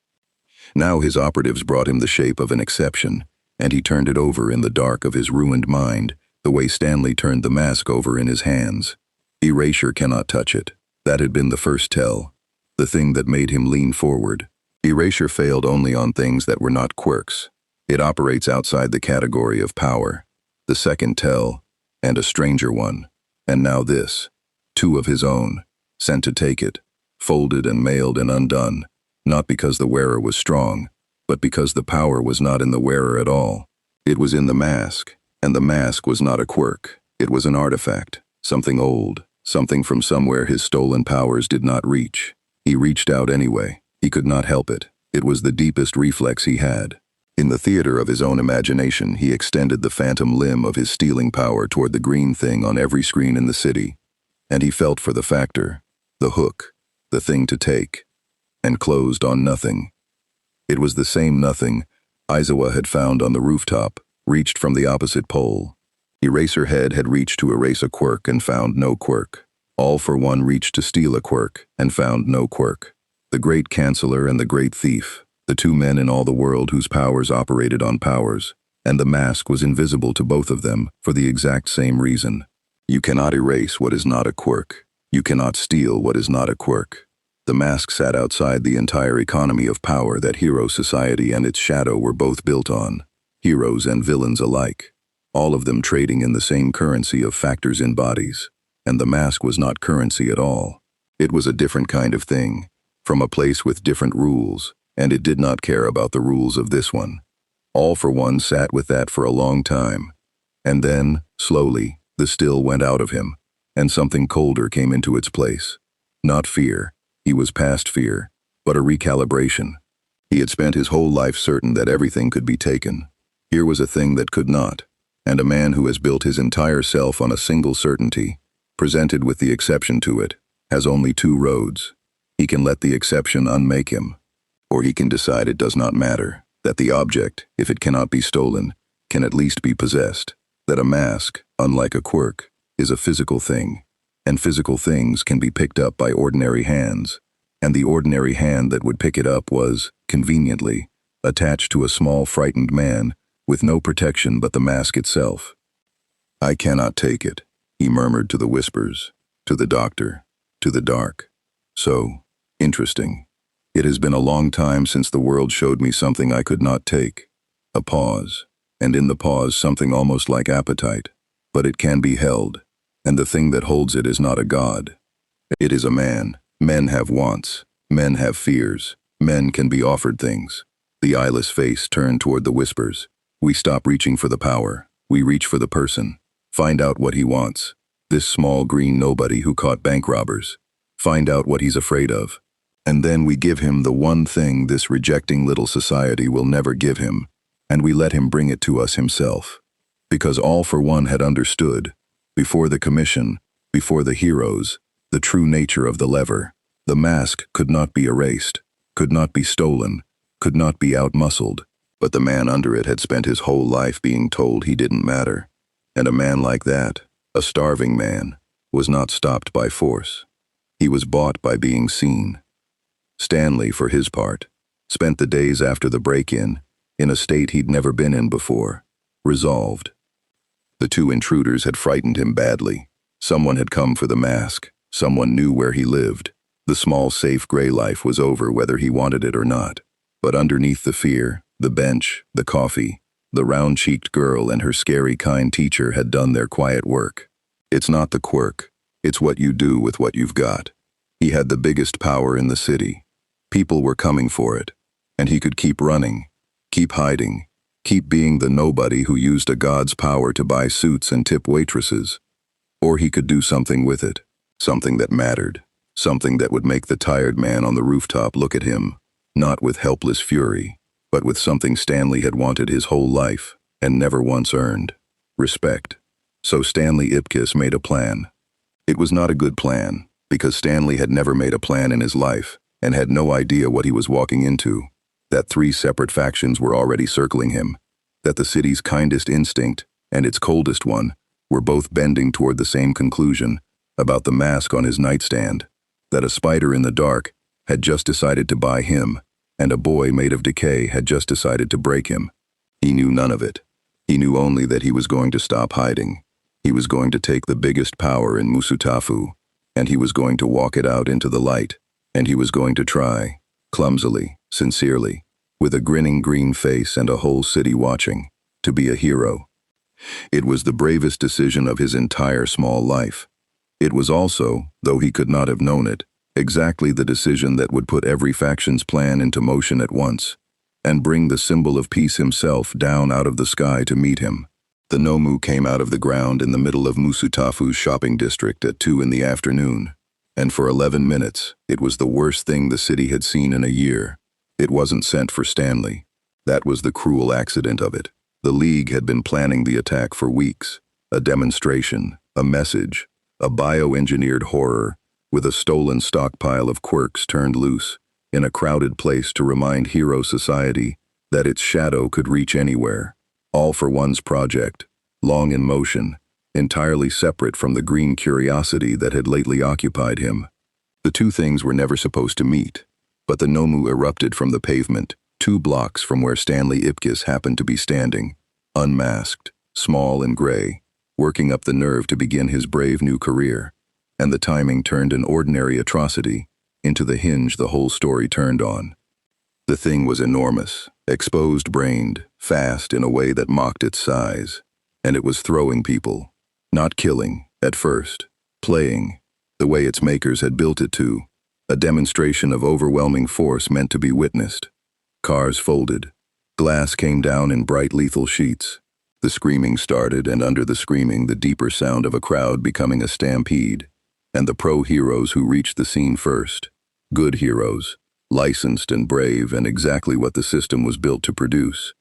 Now his operatives brought him the shape of an exception, and he turned it over in the dark of his ruined mind, the way Stanley turned the mask over in his hands. Erasure cannot touch it. That had been the first tell, the thing that made him lean forward. Erasure failed only on things that were not quirks. It operates outside the category of power. The second tell, and a stranger one. And now this, two of his own, sent to take it, folded and mailed and undone, not because the wearer was strong, but because the power was not in the wearer at all. It was in the mask, and the mask was not a quirk. It was an artifact, something old, something from somewhere his stolen powers did not reach. He reached out anyway. He could not help it. It was the deepest reflex he had. In the theater of his own imagination, he extended the phantom limb of his stealing power toward the green thing on every screen in the city, and he felt for the factor, the hook, the thing to take, and closed on nothing. It was the same nothing Aizawa had found on the rooftop, reached from the opposite pole. Eraserhead had reached to erase a quirk and found no quirk. All for One reached to steal a quirk and found no quirk. The great canceller and the great thief, the two men in all the world whose powers operated on powers, and the mask was invisible to both of them for the exact same reason. You cannot erase what is not a quirk. You cannot steal what is not a quirk. The mask sat outside the entire economy of power that hero society and its shadow were both built on, heroes and villains alike, all of them trading in the same currency of factors in bodies, and the mask was not currency at all. It was a different kind of thing, from a place with different rules, and it did not care about the rules of this one. All for One sat with that for a long time. And then, slowly, the still went out of him, and something colder came into its place. Not fear, he was past fear, but a recalibration. He had spent his whole life certain that everything could be taken. Here was a thing that could not, and a man who has built his entire self on a single certainty, presented with the exception to it, has only two roads. He can let the exception unmake him, or he can decide it does not matter, that the object, if it cannot be stolen, can at least be possessed, that a mask, unlike a quirk, is a physical thing, and physical things can be picked up by ordinary hands, and the ordinary hand that would pick it up was, conveniently, attached to a small frightened man, with no protection but the mask itself. "I cannot take it," he murmured to the whispers, to the doctor, to the dark. "So, interesting. It has been a long time since the world showed me something I could not take." A pause, and in the pause something almost like appetite. But it can be held, and the thing that holds it is not a god. It is a man. Men have wants. Men have fears. Men can be offered things. The eyeless face turned toward the whispers. "We stop reaching for the power. We reach for the person. Find out what he wants. This small green nobody who caught bank robbers. Find out what he's afraid of. And then we give him the one thing this rejecting little society will never give him, and we let him bring it to us himself. Because All for One had understood, before the commission, before the heroes, the true nature of the lever. The mask could not be erased, could not be stolen, could not be outmuscled, but the man under it had spent his whole life being told he didn't matter. And a man like that, a starving man, was not stopped by force. He was bought by being seen. Stanley, for his part, spent the days after the break-in in a state he'd never been in before, resolved. The two intruders had frightened him badly. Someone had come for the mask. Someone knew where he lived. The small, safe gray life was over whether he wanted it or not. But underneath the fear, the bench, the coffee, the round-cheeked girl and her scary, kind teacher had done their quiet work. It's not the quirk. It's what you do with what you've got. He had the biggest power in the city. People were coming for it. And he could keep running, keep hiding, keep being the nobody who used a god's power to buy suits and tip waitresses. Or he could do something with it, something that mattered, something that would make the tired man on the rooftop look at him, not with helpless fury, but with something Stanley had wanted his whole life and never once earned: respect. So Stanley Ipkiss made a plan. It was not a good plan, because Stanley had never made a plan in his life and had no idea what he was walking into. That 3 separate factions were already circling him, that the city's kindest instinct and its coldest one were both bending toward the same conclusion about the mask on his nightstand, that a spider in the dark had just decided to buy him, and a boy made of decay had just decided to break him. He knew none of it. He knew only that he was going to stop hiding. He was going to take the biggest power in Musutafu, and he was going to walk it out into the light, and he was going to try, clumsily, sincerely, with a grinning green face and a whole city watching, to be a hero. It was the bravest decision of his entire small life. It was also, though he could not have known it, exactly the decision that would put every faction's plan into motion at once, and bring the symbol of peace himself down out of the sky to meet him. The Nomu came out of the ground in the middle of Musutafu's shopping district at 2 in the afternoon, and for 11 minutes, it was the worst thing the city had seen in a year. It wasn't sent for Stanley. That was the cruel accident of it. The League had been planning the attack for weeks. A demonstration, a message, a bioengineered horror, with a stolen stockpile of quirks turned loose, in a crowded place to remind Hero Society that its shadow could reach anywhere. All for One's project, long in motion, entirely separate from the green curiosity that had lately occupied him. The two things were never supposed to meet, but the Nomu erupted from the pavement, 2 blocks from where Stanley Ipkiss happened to be standing, unmasked, small and gray, working up the nerve to begin his brave new career, and the timing turned an ordinary atrocity into the hinge the whole story turned on. The thing was enormous, exposed-brained, fast in a way that mocked its size, and it was throwing people, not killing, at first, playing, the way its makers had built it to, a demonstration of overwhelming force meant to be witnessed. Cars folded, Glass came down in bright lethal sheets. The screaming started, and under the screaming, the deeper sound of a crowd becoming a stampede. And the pro-heroes who reached the scene first. Good heroes, licensed and brave and exactly what the system was built to produce.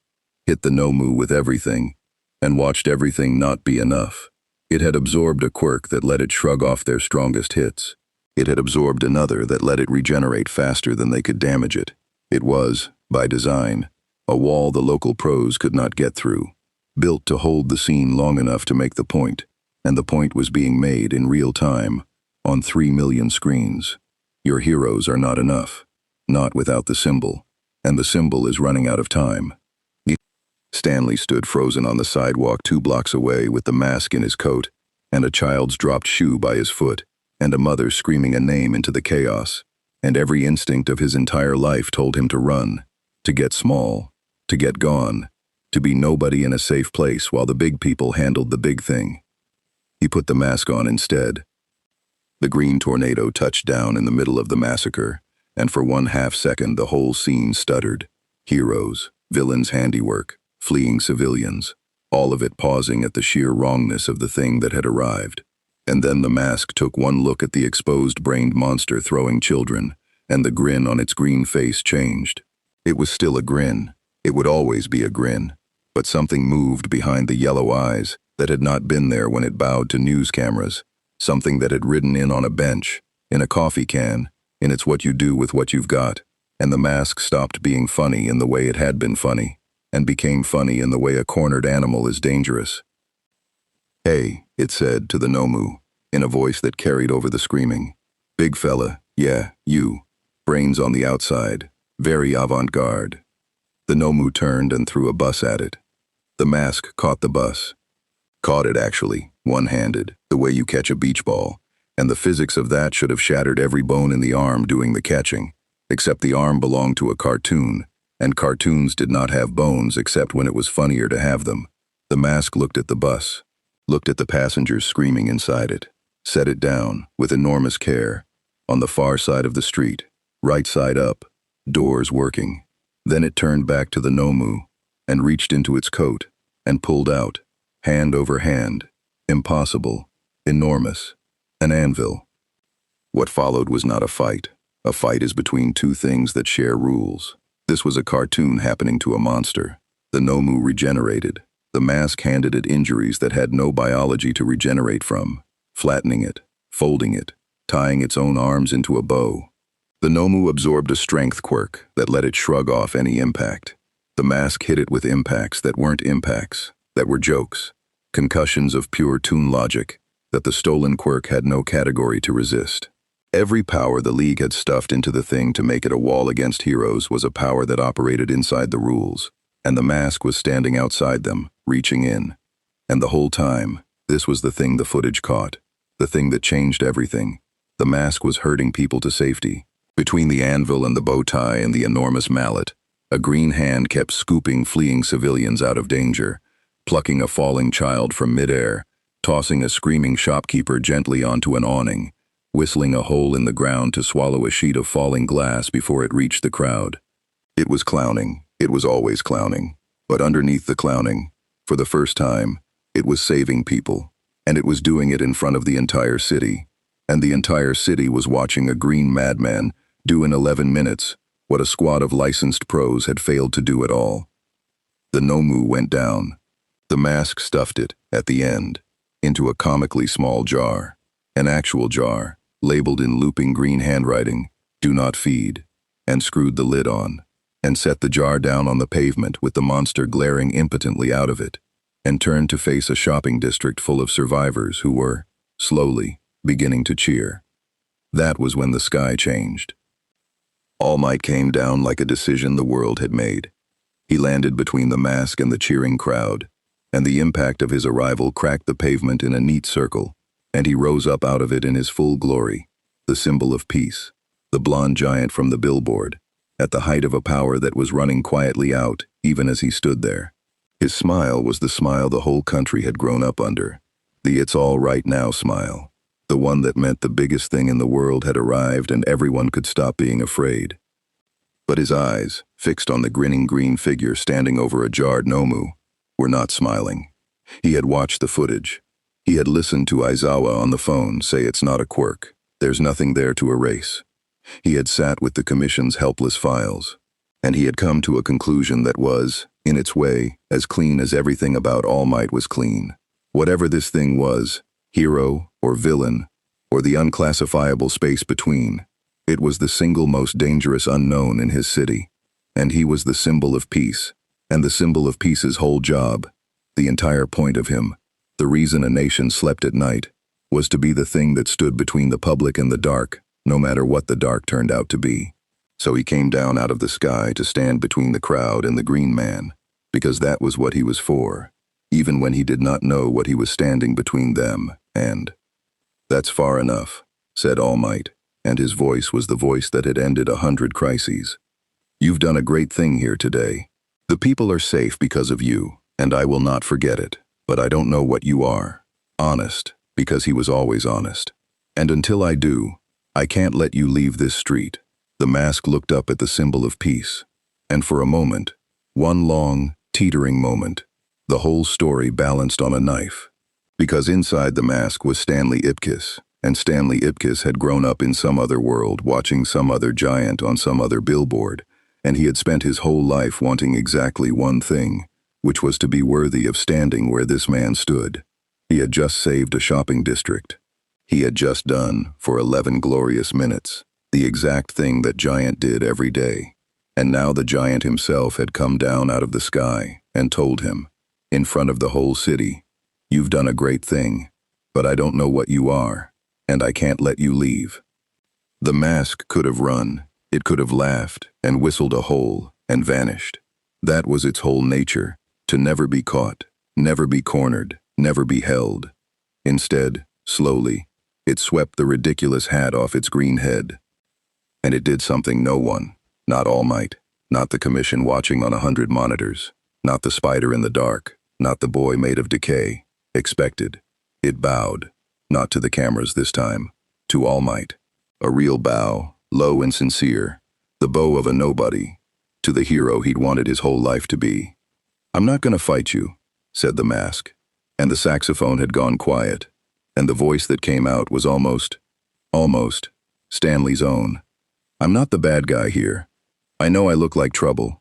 Hit the Nomu with everything, and watched everything not be enough. It had absorbed a quirk that let it shrug off their strongest hits. It had absorbed another that let it regenerate faster than they could damage it. It was, by design, a wall the local pros could not get through, built to hold the scene long enough to make the point, and the point was being made in real time, on 3 million screens. Your heroes are not enough, not without the symbol, and the symbol is running out of time. Stanley stood frozen on the sidewalk 2 blocks away with the mask in his coat, and a child's dropped shoe by his foot, and a mother screaming a name into the chaos, and every instinct of his entire life told him to run, to get small, to get gone, to be nobody in a safe place while the big people handled the big thing. He put the mask on instead. The green tornado touched down in the middle of the massacre, and for 1/2 second the whole scene stuttered. Heroes, villains' handiwork, fleeing civilians, all of it pausing at the sheer wrongness of the thing that had arrived. And then the mask took one look at the exposed-brained monster throwing children, and the grin on its green face changed. It was still a grin. It would always be a grin. But something moved behind the yellow eyes that had not been there when it bowed to news cameras. Something that had ridden in on a bench, in a coffee can, in it's what you do with what you've got. And the mask stopped being funny in the way it had been funny, and became funny in the way a cornered animal is dangerous. "Hey," it said to the Nomu, in a voice that carried over the screaming. "Big fella, yeah, you. Brains on the outside. Very avant-garde." The Nomu turned and threw a bus at it. The mask caught the bus. Caught it, actually, one-handed, the way you catch a beach ball, and the physics of that should have shattered every bone in the arm doing the catching, except the arm belonged to a cartoon, and cartoons did not have bones except when it was funnier to have them. The mask looked at the bus, looked at the passengers screaming inside it, set it down, with enormous care, on the far side of the street, right side up, doors working. Then it turned back to the Nomu, and reached into its coat, and pulled out, hand over hand, impossible, enormous, an anvil. What followed was not a fight. A fight is between two things that share rules. This was a cartoon happening to a monster. The Nomu regenerated. The mask handed it injuries that had no biology to regenerate from, flattening it, folding it, tying its own arms into a bow. The Nomu absorbed a strength quirk that let it shrug off any impact. The mask hit it with impacts that weren't impacts, that were jokes, concussions of pure toon logic that the stolen quirk had no category to resist. Every power the League had stuffed into the thing to make it a wall against heroes was a power that operated inside the rules, and the mask was standing outside them, reaching in. And the whole time, this was the thing the footage caught, the thing that changed everything. The mask was herding people to safety. Between the anvil and the bow tie and the enormous mallet, a green hand kept scooping fleeing civilians out of danger, plucking a falling child from midair, tossing a screaming shopkeeper gently onto an awning, whistling a hole in the ground to swallow a sheet of falling glass before it reached the crowd. It was clowning. It was always clowning. But underneath the clowning, for the first time, it was saving people, and it was doing it in front of the entire city. And the entire city was watching a green madman do in 11 minutes what a squad of licensed pros had failed to do at all. The Nomu went down. The mask stuffed it, at the end, into a comically small jar, an actual jar, labeled in looping green handwriting, "Do not feed," and screwed the lid on, and set the jar down on the pavement with the monster glaring impotently out of it, and turned to face a shopping district full of survivors who were, slowly, beginning to cheer. That was when the sky changed. All Might came down like a decision the world had made. He landed between the mask and the cheering crowd, and the impact of his arrival cracked the pavement in a neat circle, and he rose up out of it in his full glory, the symbol of peace, the blonde giant from the billboard, at the height of a power that was running quietly out even as he stood there. His smile was the smile the whole country had grown up under, the "it's all right now" smile. The one that meant the biggest thing in the world had arrived and everyone could stop being afraid. But his eyes, fixed on the grinning green figure standing over a jarred Nomu, were not smiling. He had watched the footage. He had listened to Aizawa on the phone say it's not a quirk. There's nothing there to erase. He had sat with the Commission's helpless files, and he had come to a conclusion that was, in its way, as clean as everything about All Might was clean. Whatever this thing was, hero or villain, or the unclassifiable space between, it was the single most dangerous unknown in his city, and he was the symbol of peace, and the symbol of peace's whole job, the entire point of him, the reason a nation slept at night, was to be the thing that stood between the public and the dark, no matter what the dark turned out to be. So he came down out of the sky to stand between the crowd and the green man, because that was what he was for, even when he did not know what he was standing between them and. "That's far enough," said All Might, and his voice was the voice that had ended 100 crises. "You've done a great thing here today. The people are safe because of you, and I will not forget it, but I don't know what you are. Honest, because he was always honest. And until I do, I can't let you leave this street." The mask looked up at the symbol of peace, and for a moment, one long, teetering moment, the whole story balanced on a knife. Because inside the mask was Stanley Ipkiss, and Stanley Ipkiss had grown up in some other world watching some other giant on some other billboard, and he had spent his whole life wanting exactly one thing, which was to be worthy of standing where this man stood. He had just saved a shopping district. He had just done, for 11 glorious minutes, the exact thing that Giant did every day. And now the Giant himself had come down out of the sky and told him, in front of the whole city, "You've done a great thing, but I don't know what you are, and I can't let you leave." The mask could have run, it could have laughed and whistled a hole and vanished. That was its whole nature, to never be caught, never be cornered, never be held. Instead, slowly, it swept the ridiculous hat off its green head. And it did something no one, not All Might, not the Commission watching on 100 monitors, not the spider in the dark, not the boy made of decay, expected. It bowed, not to the cameras this time, to All Might. A real bow, low and sincere, the bow of a nobody, to the hero he'd wanted his whole life to be. "I'm not gonna fight you," said the mask, and the saxophone had gone quiet, and the voice that came out was almost, Stanley's own. "I'm not the bad guy here. I know I look like trouble.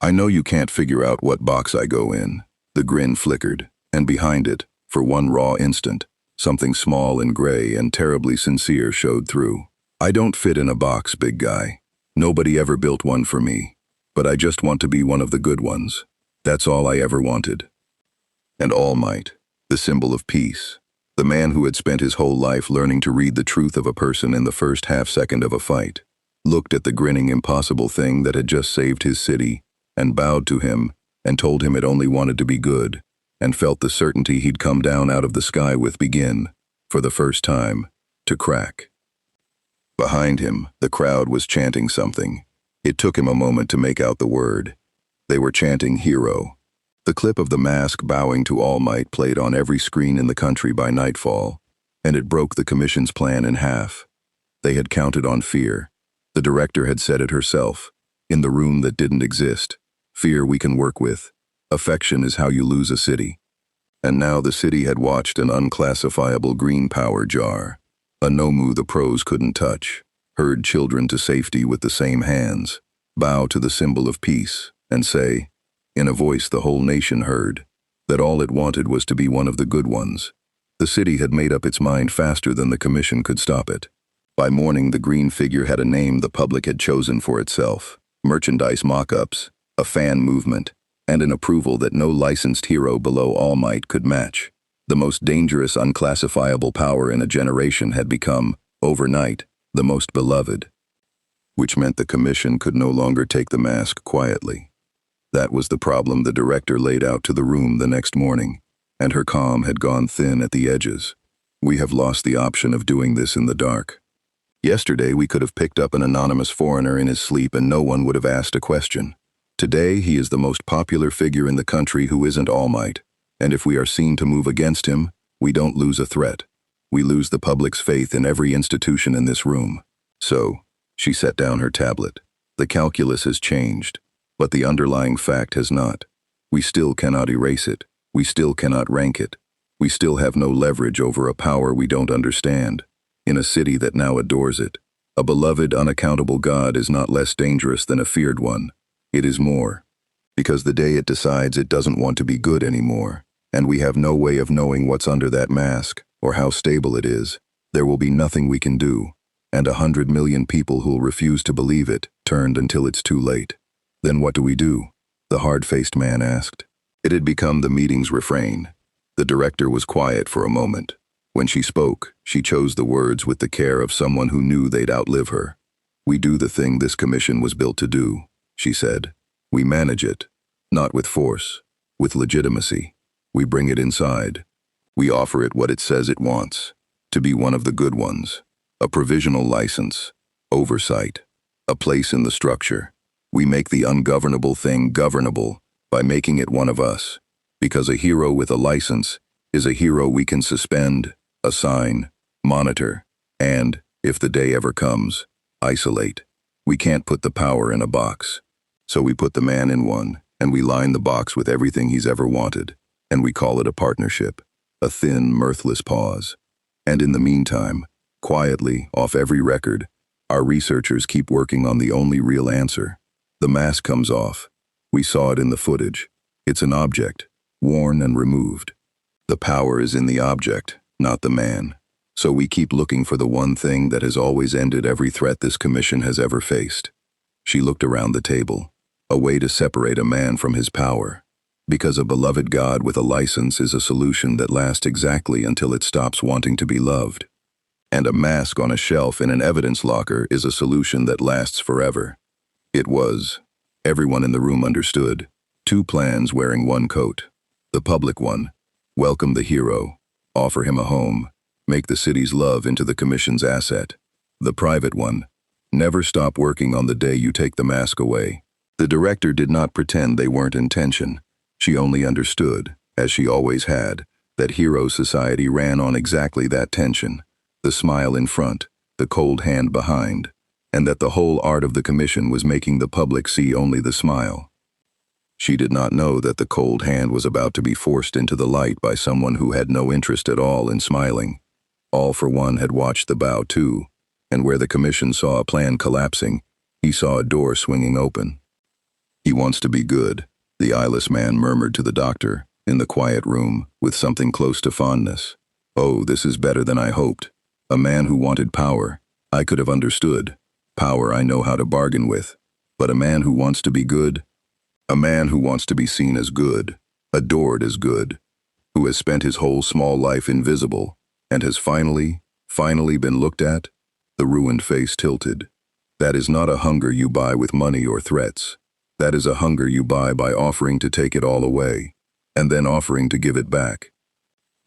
I know you can't figure out what box I go in." The grin flickered, and behind it, for one raw instant, something small and gray and terribly sincere showed through. "I don't fit in a box, big guy. Nobody ever built one for me. But I just want to be one of the good ones. That's all I ever wanted." And All Might, the symbol of peace, the man who had spent his whole life learning to read the truth of a person in the first half-second of a fight, looked at the grinning impossible thing that had just saved his city, and bowed to him, and told him it only wanted to be good, and felt the certainty he'd come down out of the sky with begin, for the first time, to crack. Behind him, the crowd was chanting something. It took him a moment to make out the word. They were chanting hero. The clip of the mask bowing to All Might played on every screen in the country by nightfall, and it broke the Commission's plan in half. They had counted on fear. The director had said it herself, in the room that didn't exist. "Fear we can work with. Affection is how you lose a city." And now the city had watched an unclassifiable green power jar, a Nomu the pros couldn't touch, herd children to safety with the same hands, bow to the symbol of peace, and say, in a voice the whole nation heard, that all it wanted was to be one of the good ones. The city had made up its mind faster than the Commission could stop it. By morning, the green figure had a name the public had chosen for itself, merchandise mock-ups, a fan movement, and an approval that no licensed hero below All Might could match. The most dangerous unclassifiable power in a generation had become, overnight, the most beloved, which meant the Commission could no longer take the mask quietly. That was the problem the director laid out to the room the next morning, and her calm had gone thin at the edges. "We have lost the option of doing this in the dark. Yesterday we could have picked up an anonymous foreigner in his sleep and no one would have asked a question. Today he is the most popular figure in the country who isn't All Might, and if we are seen to move against him, we don't lose a threat. We lose the public's faith in every institution in this room. So," she set down her tablet, "the calculus has changed. but the underlying fact has not. We still cannot erase it. We still cannot rank it. We still have no leverage over a power we don't understand, in a city that now adores it. A beloved, unaccountable God is not less dangerous than a feared one. It is more. Because the day it decides it doesn't want to be good anymore, and we have no way of knowing what's under that mask, or how stable it is, there will be nothing we can do, and 100 million people who'll refuse to believe it, turned until it's too late. Then what do we do? The hard-faced man asked. It had become the meeting's refrain. The director was quiet for a moment. When she spoke, she chose the words with the care of someone who knew they'd outlive her. We do the thing this commission was built to do, she said. We manage it, not with force, with legitimacy. We bring it inside. We offer it what it says it wants, to be one of the good ones, a provisional license, oversight, a place in the structure. We make the ungovernable thing governable by making it one of us, because a hero with a license is a hero we can suspend, assign, monitor, and, if the day ever comes, isolate. We can't put the power in a box. So we put the man in one, and we line the box with everything he's ever wanted, and we call it a partnership, a thin, mirthless pause. And in the meantime, quietly, off every record, our researchers keep working on the only real answer. The mask comes off. We saw it in the footage. It's an object, worn and removed. The power is in the object, not the man. So we keep looking for the one thing that has always ended every threat this commission has ever faced. She looked around the table. A way to separate a man from his power. Because a beloved God with a license is a solution that lasts exactly until it stops wanting to be loved. And a mask on a shelf in an evidence locker is a solution that lasts forever. It was. Everyone in the room understood. Two plans wearing one coat. The public one. Welcome the hero. Offer him a home. Make the city's love into the commission's asset. The private one. Never stop working on the day you take the mask away. The director did not pretend they weren't in tension. She only understood, as she always had, that hero society ran on exactly that tension. The smile in front, the cold hand behind, and that the whole art of the commission was making the public see only the smile. She did not know that the cold hand was about to be forced into the light by someone who had no interest at all in smiling. All for One had watched the bow too, and where the commission saw a plan collapsing, he saw a door swinging open. He wants to be good, the eyeless man murmured to the doctor, in the quiet room, with something close to fondness. Oh, this is better than I hoped. A man who wanted power, I could have understood. Power I know how to bargain with. But a man who wants to be good? A man who wants to be seen as good, adored as good, who has spent his whole small life invisible, and has finally been looked at? The ruined face tilted. That is not a hunger you buy with money or threats. That is a hunger you buy by offering to take it all away, and then offering to give it back.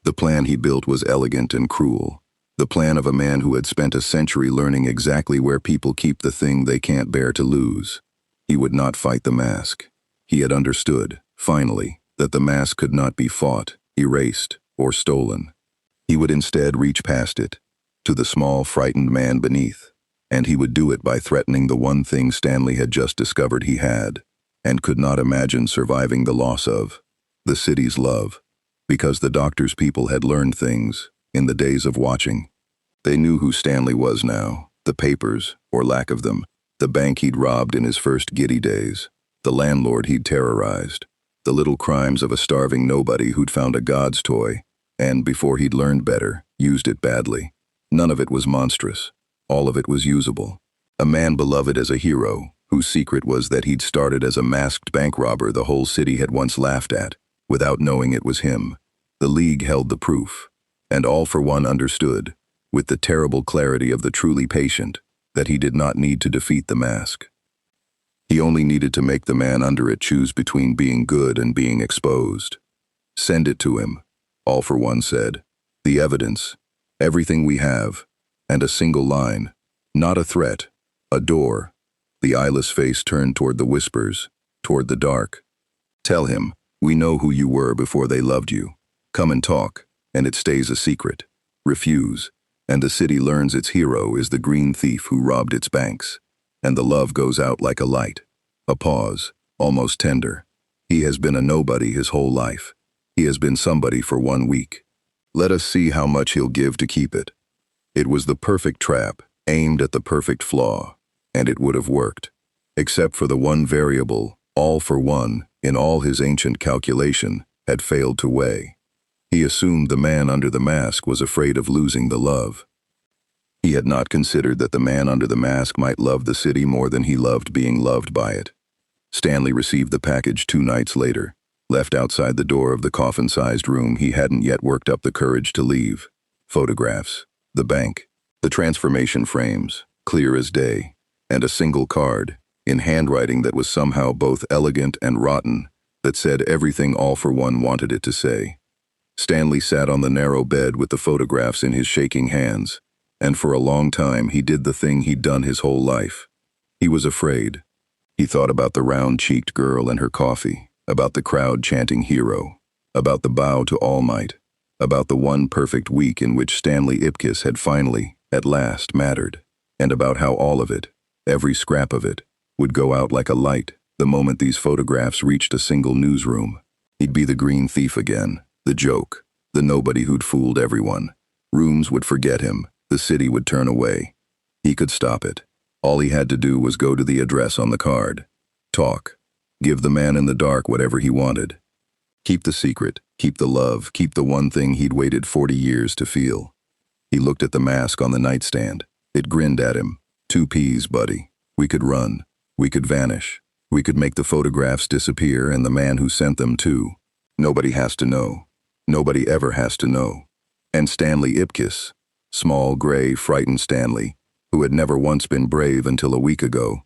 The plan he built was elegant and cruel. The plan of a man who had spent a century learning exactly where people keep the thing they can't bear to lose. He would not fight the mask. He had understood, finally, that the mask could not be fought, erased, or stolen. He would instead reach past it, to the small, frightened man beneath, and he would do it by threatening the one thing Stanley had just discovered he had, and could not imagine surviving the loss of, the city's love, because the doctor's people had learned things, in the days of watching. They knew who Stanley was now, the papers, or lack of them, the bank he'd robbed in his first giddy days, the landlord he'd terrorized, the little crimes of a starving nobody who'd found a god's toy, and, before he'd learned better, used it badly. None of it was monstrous. All of it was usable. A man beloved as a hero, whose secret was that he'd started as a masked bank robber the whole city had once laughed at, without knowing it was him. The League held the proof, and All for One understood, with the terrible clarity of the truly patient, that he did not need to defeat the mask. He only needed to make the man under it choose between being good and being exposed. Send it to him, All for One said. The evidence, everything we have, and a single line, not a threat, a door. The eyeless face turned toward the whispers, toward the dark. Tell him, we know who you were before they loved you. Come and talk, and it stays a secret. Refuse, and the city learns its hero is the green thief who robbed its banks. And the love goes out like a light. A pause, almost tender. He has been a nobody his whole life. He has been somebody for 1 week. Let us see how much he'll give to keep it. It was the perfect trap, aimed at the perfect flaw, and it would have worked. Except for the one variable, all for one, in all his ancient calculation, had failed to weigh. He assumed the man under the mask was afraid of losing the love. He had not considered that the man under the mask might love the city more than he loved being loved by it. Stanley received the package 2 nights later, left outside the door of the coffin-sized room he hadn't yet worked up the courage to leave. Photographs, the bank, the transformation frames, clear as day, and a single card, in handwriting that was somehow both elegant and rotten, that said everything All for One wanted it to say. Stanley sat on the narrow bed with the photographs in his shaking hands, and for a long time he did the thing he'd done his whole life. He was afraid. He thought about the round-cheeked girl and her coffee, about the crowd chanting hero, about the bow to All Might, about the one perfect week in which Stanley Ipkiss had finally, at last, mattered, and about how all of it, every scrap of it, would go out like a light the moment these photographs reached a single newsroom. He'd be the green thief again, the joke, the nobody who'd fooled everyone. Rooms would forget him, the city would turn away. He could stop it. All he had to do was go to the address on the card. Talk. Give the man in the dark whatever he wanted. Keep the secret, keep the love, keep the one thing he'd waited 40 years to feel. He looked at the mask on the nightstand. It grinned at him. 2 peas, buddy. We could run. We could vanish. We could make the photographs disappear and the man who sent them too. Nobody has to know. Nobody ever has to know. And Stanley Ipkiss, small, gray, frightened Stanley, who had never once been brave until a week ago,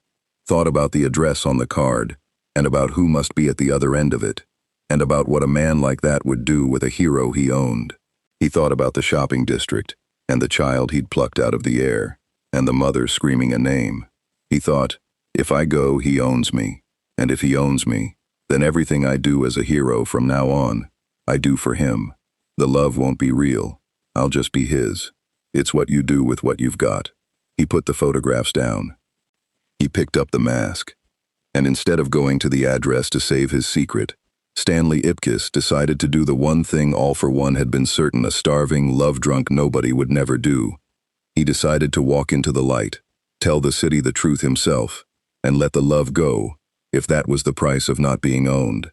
thought about the address on the card, and about who must be at the other end of it, and about what a man like that would do with a hero he owned. He thought about the shopping district, and the child he'd plucked out of the air, and the mother screaming a name. He thought, if I go, he owns me, and if he owns me, then everything I do as a hero from now on, I do for him. The love won't be real. I'll just be his. It's what you do with what you've got. He put the photographs down. He picked up the mask. And instead of going to the address to save his secret, Stanley Ipkiss decided to do the one thing All for One had been certain a starving, love-drunk nobody would never do. He decided to walk into the light, tell the city the truth himself, and let the love go, if that was the price of not being owned.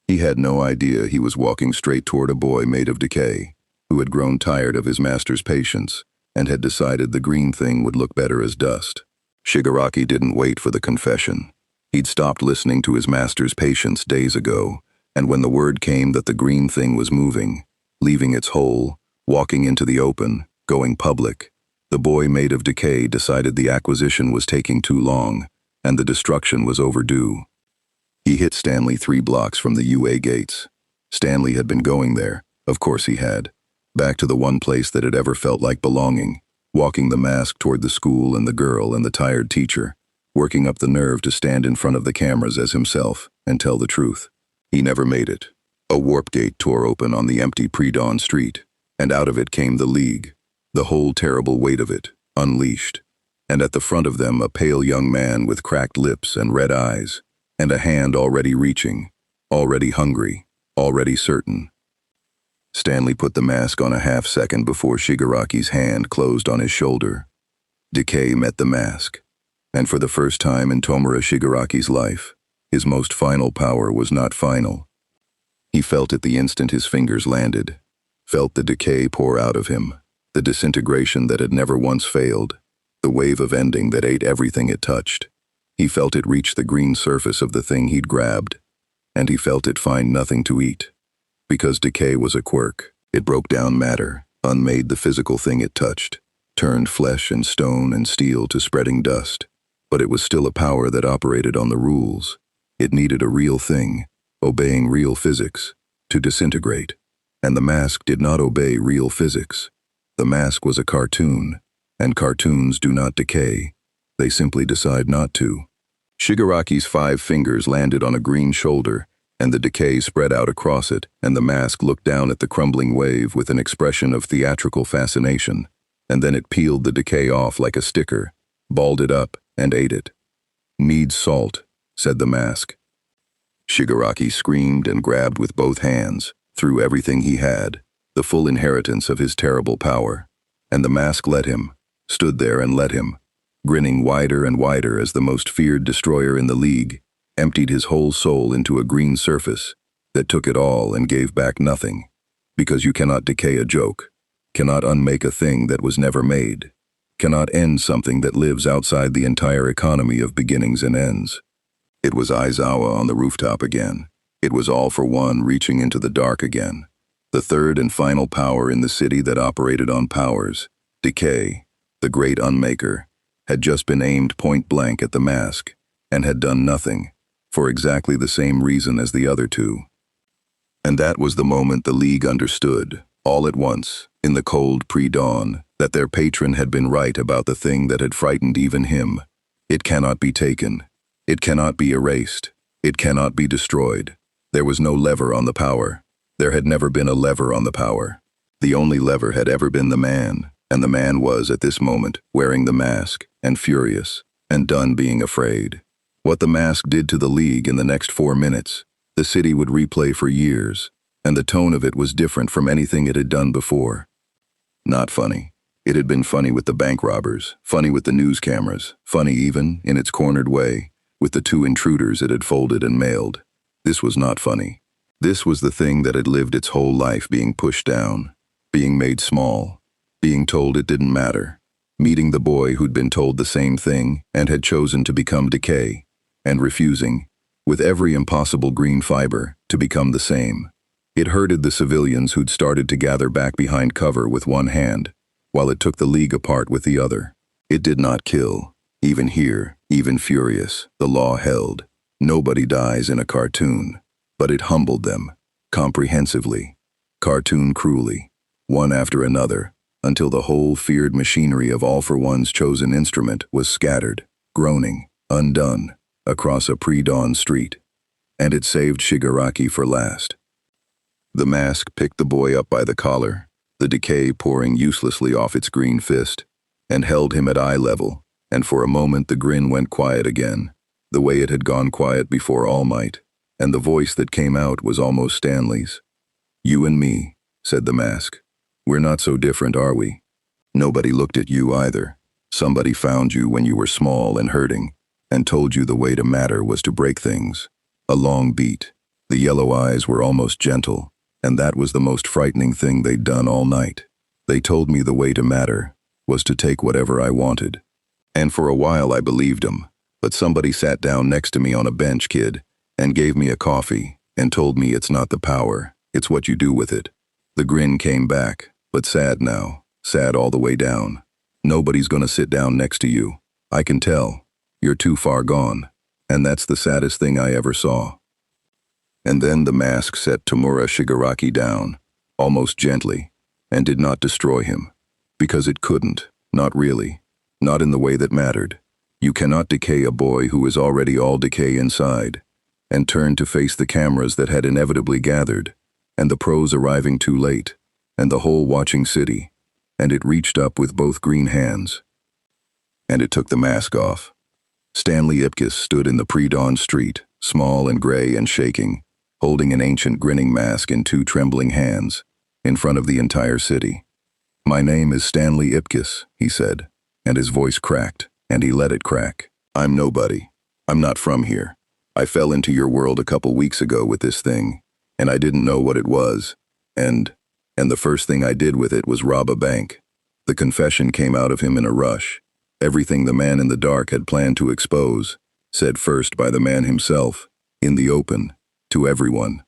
He had no idea he was walking straight toward a boy made of decay, who had grown tired of his master's patience, and had decided the green thing would look better as dust. Shigaraki didn't wait for the confession. He'd stopped listening to his master's patience days ago, and when the word came that the green thing was moving, leaving its hole, walking into the open, going public, the boy made of decay decided the acquisition was taking too long, and the destruction was overdue. He hit Stanley 3 blocks from the UA gates. Stanley had been going there, of course he had, back to the one place that had ever felt like belonging, walking the mask toward the school and the girl and the tired teacher, working up the nerve to stand in front of the cameras as himself and tell the truth. He never made it. A warp gate tore open on the empty pre-dawn street, and out of it came the League, the whole terrible weight of it, unleashed, and at the front of them a pale young man with cracked lips and red eyes, and a hand already reaching, already hungry, already certain. Stanley put the mask on a half-second before Shigaraki's hand closed on his shoulder. Decay met the mask, and for the first time in Tomura Shigaraki's life, his most final power was not final. He felt it the instant his fingers landed, felt the decay pour out of him, the disintegration that had never once failed, the wave of ending that ate everything it touched. He felt it reach the green surface of the thing he'd grabbed, and he felt it find nothing to eat. Because decay was a quirk, it broke down matter, unmade the physical thing it touched, turned flesh and stone and steel to spreading dust. But it was still a power that operated on the rules. It needed a real thing, obeying real physics, to disintegrate. And the mask did not obey real physics. The mask was a cartoon, and cartoons do not decay. They simply decide not to. Shigaraki's 5 fingers landed on a green shoulder, and the decay spread out across it, and the mask looked down at the crumbling wave with an expression of theatrical fascination, and then it peeled the decay off like a sticker, balled it up, and ate it. "Needs salt," said the mask, Shigaraki screamed and grabbed with both hands, threw everything he had, the full inheritance of his terrible power. And the mask let him, stood there and let him, grinning wider and wider as the most feared destroyer in the league, emptied his whole soul into a green surface that took it all and gave back nothing. Because you cannot decay a joke, cannot unmake a thing that was never made, cannot end something that lives outside the entire economy of beginnings and ends. It was Aizawa on the rooftop again. It was All for One reaching into the dark again. The third and final power in the city that operated on powers, decay, the great unmaker, had just been aimed point blank at the mask, and had done nothing, for exactly the same reason as the other two. And that was the moment the League understood, all at once, in the cold pre-dawn, that their patron had been right about the thing that had frightened even him. It cannot be taken. It cannot be erased. It cannot be destroyed. There was no lever on the power. There had never been a lever on the power. The only lever had ever been the man, and the man was, at this moment, wearing the mask, and furious, and done being afraid. What the mask did to the League in the next 4 minutes, the city would replay for years, and the tone of it was different from anything it had done before. Not funny. It had been funny with the bank robbers, funny with the news cameras, funny even, in its cornered way, with the 2 intruders it had folded and mailed. This was not funny. This was the thing that had lived its whole life being pushed down, being made small, being told it didn't matter, meeting the boy who'd been told the same thing and had chosen to become decay, and refusing, with every impossible green fiber, to become the same. It hurted the civilians who'd started to gather back behind cover with one hand, while it took the League apart with the other. It did not kill. Even here, even furious, the law held. Nobody dies in a cartoon. But it humbled them, comprehensively, cartoon cruelly, one after another, until the whole feared machinery of All for One's chosen instrument was scattered, groaning, undone, across a pre-dawn street. And it saved Shigaraki for last. The mask picked the boy up by the collar, the decay pouring uselessly off its green fist, and held him at eye level, and for a moment the grin went quiet again, the way it had gone quiet before All Might. And the voice that came out was almost Stanley's. "You and me," said the mask. "We're not so different, are we? Nobody looked at you either. Somebody found you when you were small and hurting, and told you the way to matter was to break things. A long beat. The yellow eyes were almost gentle, and that was the most frightening thing they'd done all night. They told me the way to matter was to take whatever I wanted. And for a while I believed 'em, but somebody sat down next to me on a bench, kid, and gave me a coffee, and told me it's not the power, it's what you do with it." The grin came back, but sad now, sad all the way down. Nobody's gonna sit down next to you. I can tell. You're too far gone, and that's the saddest thing I ever saw. And then the mask set Tamura Shigaraki down, almost gently, and did not destroy him. Because it couldn't, not really, not in the way that mattered. You cannot decay a boy who is already all decay inside, and turned to face the cameras that had inevitably gathered, and the pros arriving too late, and the whole watching city, and it reached up with both green hands. And it took the mask off. Stanley Ipkiss stood in the pre-dawn street, small and gray and shaking, holding an ancient grinning mask in 2 trembling hands, in front of the entire city. "My name is Stanley Ipkiss," he said, and his voice cracked, and he let it crack. "I'm nobody. I'm not from here. I fell into your world a couple weeks ago with this thing, and I didn't know what it was, and the first thing I did with it was rob a bank." The confession came out of him in a rush. Everything the man in the dark had planned to expose, said first by the man himself, in the open, to everyone.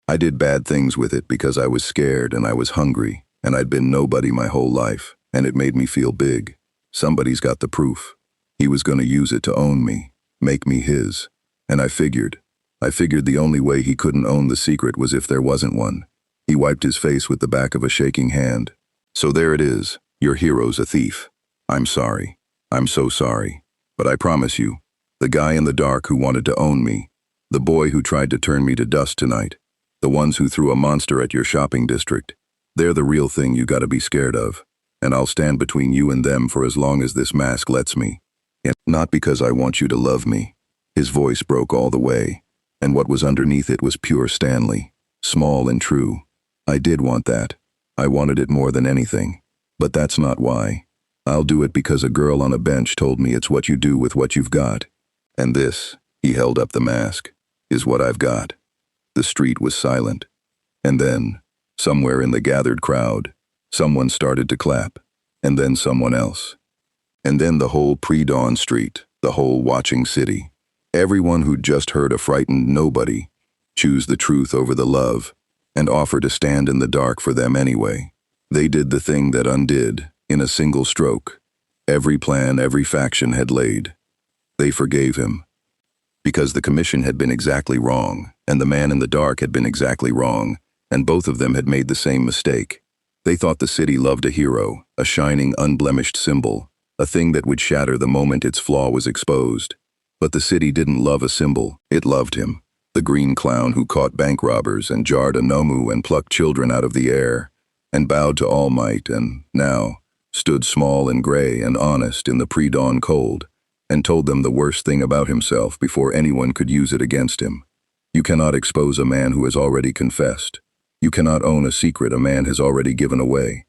"I did bad things with it because I was scared and I was hungry, and I'd been nobody my whole life, and it made me feel big. Somebody's got the proof. He was gonna use it to own me, make me his. And I figured the only way he couldn't own the secret was if there wasn't one." He wiped his face with the back of a shaking hand. "So there it is. Your hero's a thief. I'm sorry. I'm so sorry. But I promise you, the guy in the dark who wanted to own me, the boy who tried to turn me to dust tonight, the ones who threw a monster at your shopping district, they're the real thing you gotta be scared of. And I'll stand between you and them for as long as this mask lets me. And not because I want you to love me." His voice broke all the way, and what was underneath it was pure Stanley, small and true. I did want that. I wanted it more than anything. But that's not why. I'll do it because a girl on a bench told me it's what you do with what you've got. And this, he held up the mask, is what I've got. The street was silent. And then, somewhere in the gathered crowd, someone started to clap, and then someone else. And then the whole pre-dawn street, the whole watching city, everyone who'd just heard a frightened nobody choose the truth over the love and offer to stand in the dark for them anyway. They did the thing that undid, in a single stroke, every plan every faction had laid. They forgave him. Because the commission had been exactly wrong, and the man in the dark had been exactly wrong, and both of them had made the same mistake. They thought the city loved a hero, a shining, unblemished symbol, a thing that would shatter the moment its flaw was exposed. But the city didn't love a symbol, it loved him. The green clown who caught bank robbers and jarred a Nomu and plucked children out of the air, and bowed to All Might and, now, stood small and gray and honest in the pre-dawn cold, and told them the worst thing about himself before anyone could use it against him. You cannot expose a man who has already confessed. You cannot own a secret a man has already given away.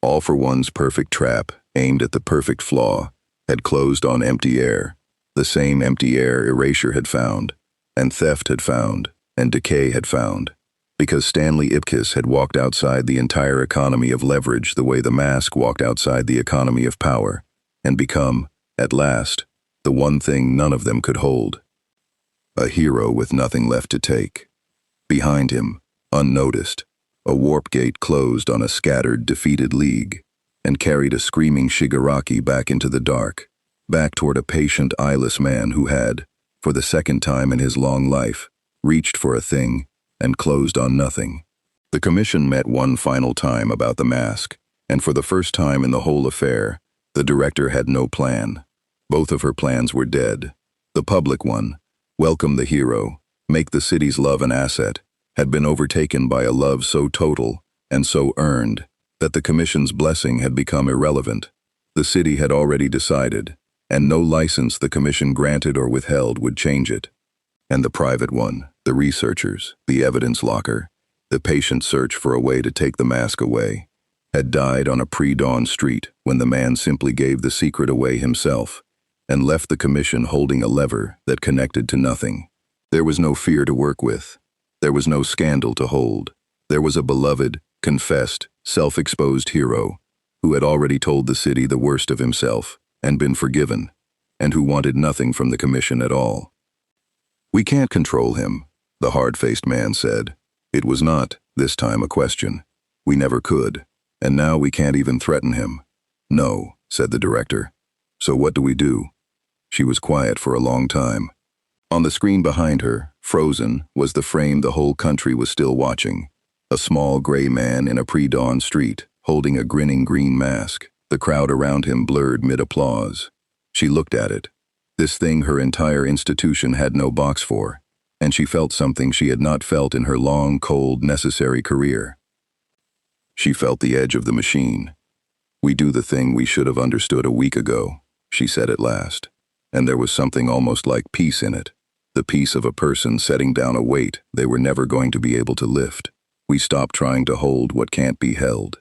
All for One's perfect trap, aimed at the perfect flaw, had closed on empty air, the same empty air erasure had found, and theft had found, and decay had found, because Stanley Ipkiss had walked outside the entire economy of leverage the way the mask walked outside the economy of power, and become, at last, the one thing none of them could hold. A hero with nothing left to take. Behind him, unnoticed, a warp gate closed on a scattered, defeated league, and carried a screaming Shigaraki back into the dark, back toward a patient, eyeless man who had, for the second time in his long life, reached for a thing and closed on nothing. The commission met one final time about the mask, and for the first time in the whole affair, the director had no plan. Both of her plans were dead. The public one, welcome the hero, make the city's love an asset, had been overtaken by a love so total and so earned that the commission's blessing had become irrelevant. The city had already decided, and no license the commission granted or withheld would change it. And the private one, the researchers, the evidence locker, the patient search for a way to take the mask away, had died on a pre-dawn street when the man simply gave the secret away himself and left the commission holding a lever that connected to nothing. There was no fear to work with. There was no scandal to hold. There was a beloved, confessed, self-exposed hero who had already told the city the worst of himself and been forgiven, and who wanted nothing from the commission at all. We can't control him, the hard-faced man said. It was not, this time, a question. We never could, and now we can't even threaten him. No, said the director. So what do we do? She was quiet for a long time. On the screen behind her, frozen, was the frame the whole country was still watching. A small gray man in a pre-dawn street, holding a grinning green mask, the crowd around him blurred mid-applause. She looked at it. This thing her entire institution had no box for, and she felt something she had not felt in her long, cold, necessary career. She felt the edge of the machine. We do the thing we should have understood a week ago, she said at last, and there was something almost like peace in it, the peace of a person setting down a weight they were never going to be able to lift. We stopped trying to hold what can't be held.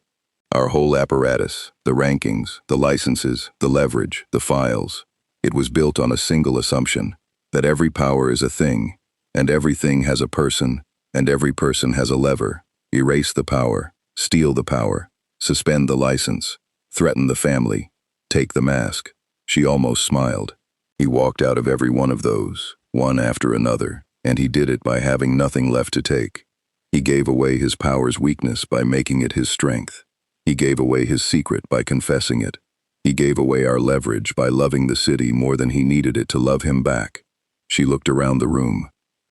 Our whole apparatus, the rankings, the licenses, the leverage, the files, it was built on a single assumption, that every power is a thing, and everything has a person, and every person has a lever. Erase the power, steal the power, suspend the license, threaten the family, take the mask. She almost smiled. He walked out of every one of those, one after another, and he did it by having nothing left to take. He gave away his power's weakness by making it his strength. He gave away his secret by confessing it. He gave away our leverage by loving the city more than he needed it to love him back. She looked around the room.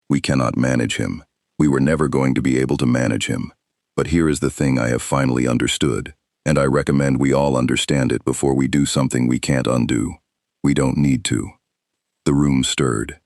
We cannot manage him. We were never going to be able to manage him. But here is the thing I have finally understood, and I recommend we all understand it before we do something we can't undo. We don't need to. The room stirred.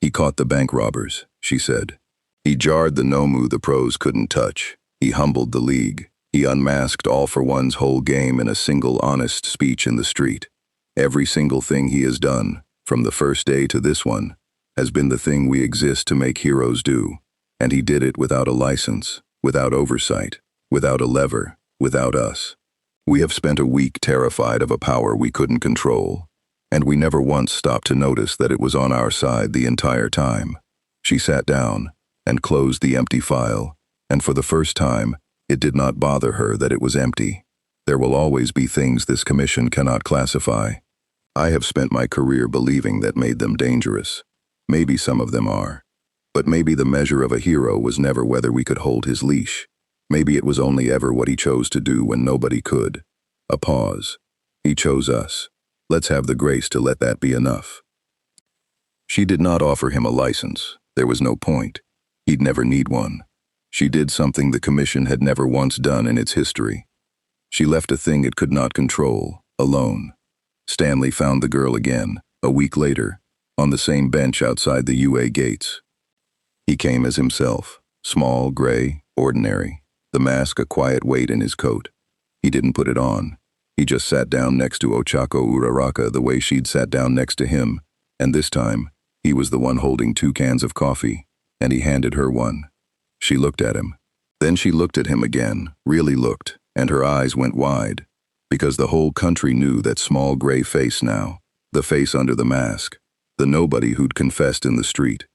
He caught the bank robbers, she said. He jarred the Nomu the pros couldn't touch. He humbled the league. He unmasked All for One's whole game in a single honest speech in the street. Every single thing he has done, from the first day to this one, has been the thing we exist to make heroes do, and he did it without a license, without oversight, without a lever, without us. We have spent a week terrified of a power we couldn't control, and we never once stopped to notice that it was on our side the entire time. She sat down and closed the empty file, and for the first time, it did not bother her that it was empty. There will always be things this commission cannot classify. I have spent my career believing that made them dangerous. Maybe some of them are. But maybe the measure of a hero was never whether we could hold his leash. Maybe it was only ever what he chose to do when nobody could. A pause. He chose us. Let's have the grace to let that be enough. She did not offer him a license. There was no point. He'd never need one. She did something the commission had never once done in its history. She left a thing it could not control, alone. Stanley found the girl again, a week later, on the same bench outside the UA gates. He came as himself, small, gray, ordinary, the mask a quiet weight in his coat. He didn't put it on. He just sat down next to Ochako Uraraka the way she'd sat down next to him, and this time, he was the one holding 2 cans of coffee, and he handed her one. She looked at him. Then she looked at him again, really looked, and her eyes went wide, because the whole country knew that small gray face now, the face under the mask, the nobody who'd confessed in the street.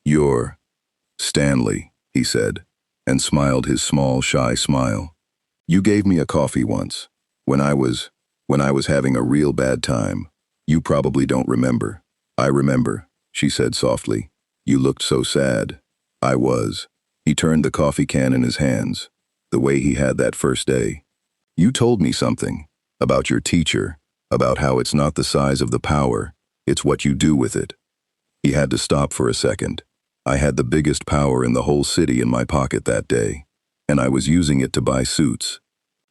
"You're Stanley," he said, and smiled his small, shy smile. "You gave me a coffee once, when I was having a real bad time. You probably don't remember." "I remember," she said softly. "You looked so sad." "I was." He turned the coffee can in his hands, the way he had that first day. "You told me something, about your teacher, about how it's not the size of the power, it's what you do with it." He had to stop for a second. "I had the biggest power in the whole city in my pocket that day, and I was using it to buy suits."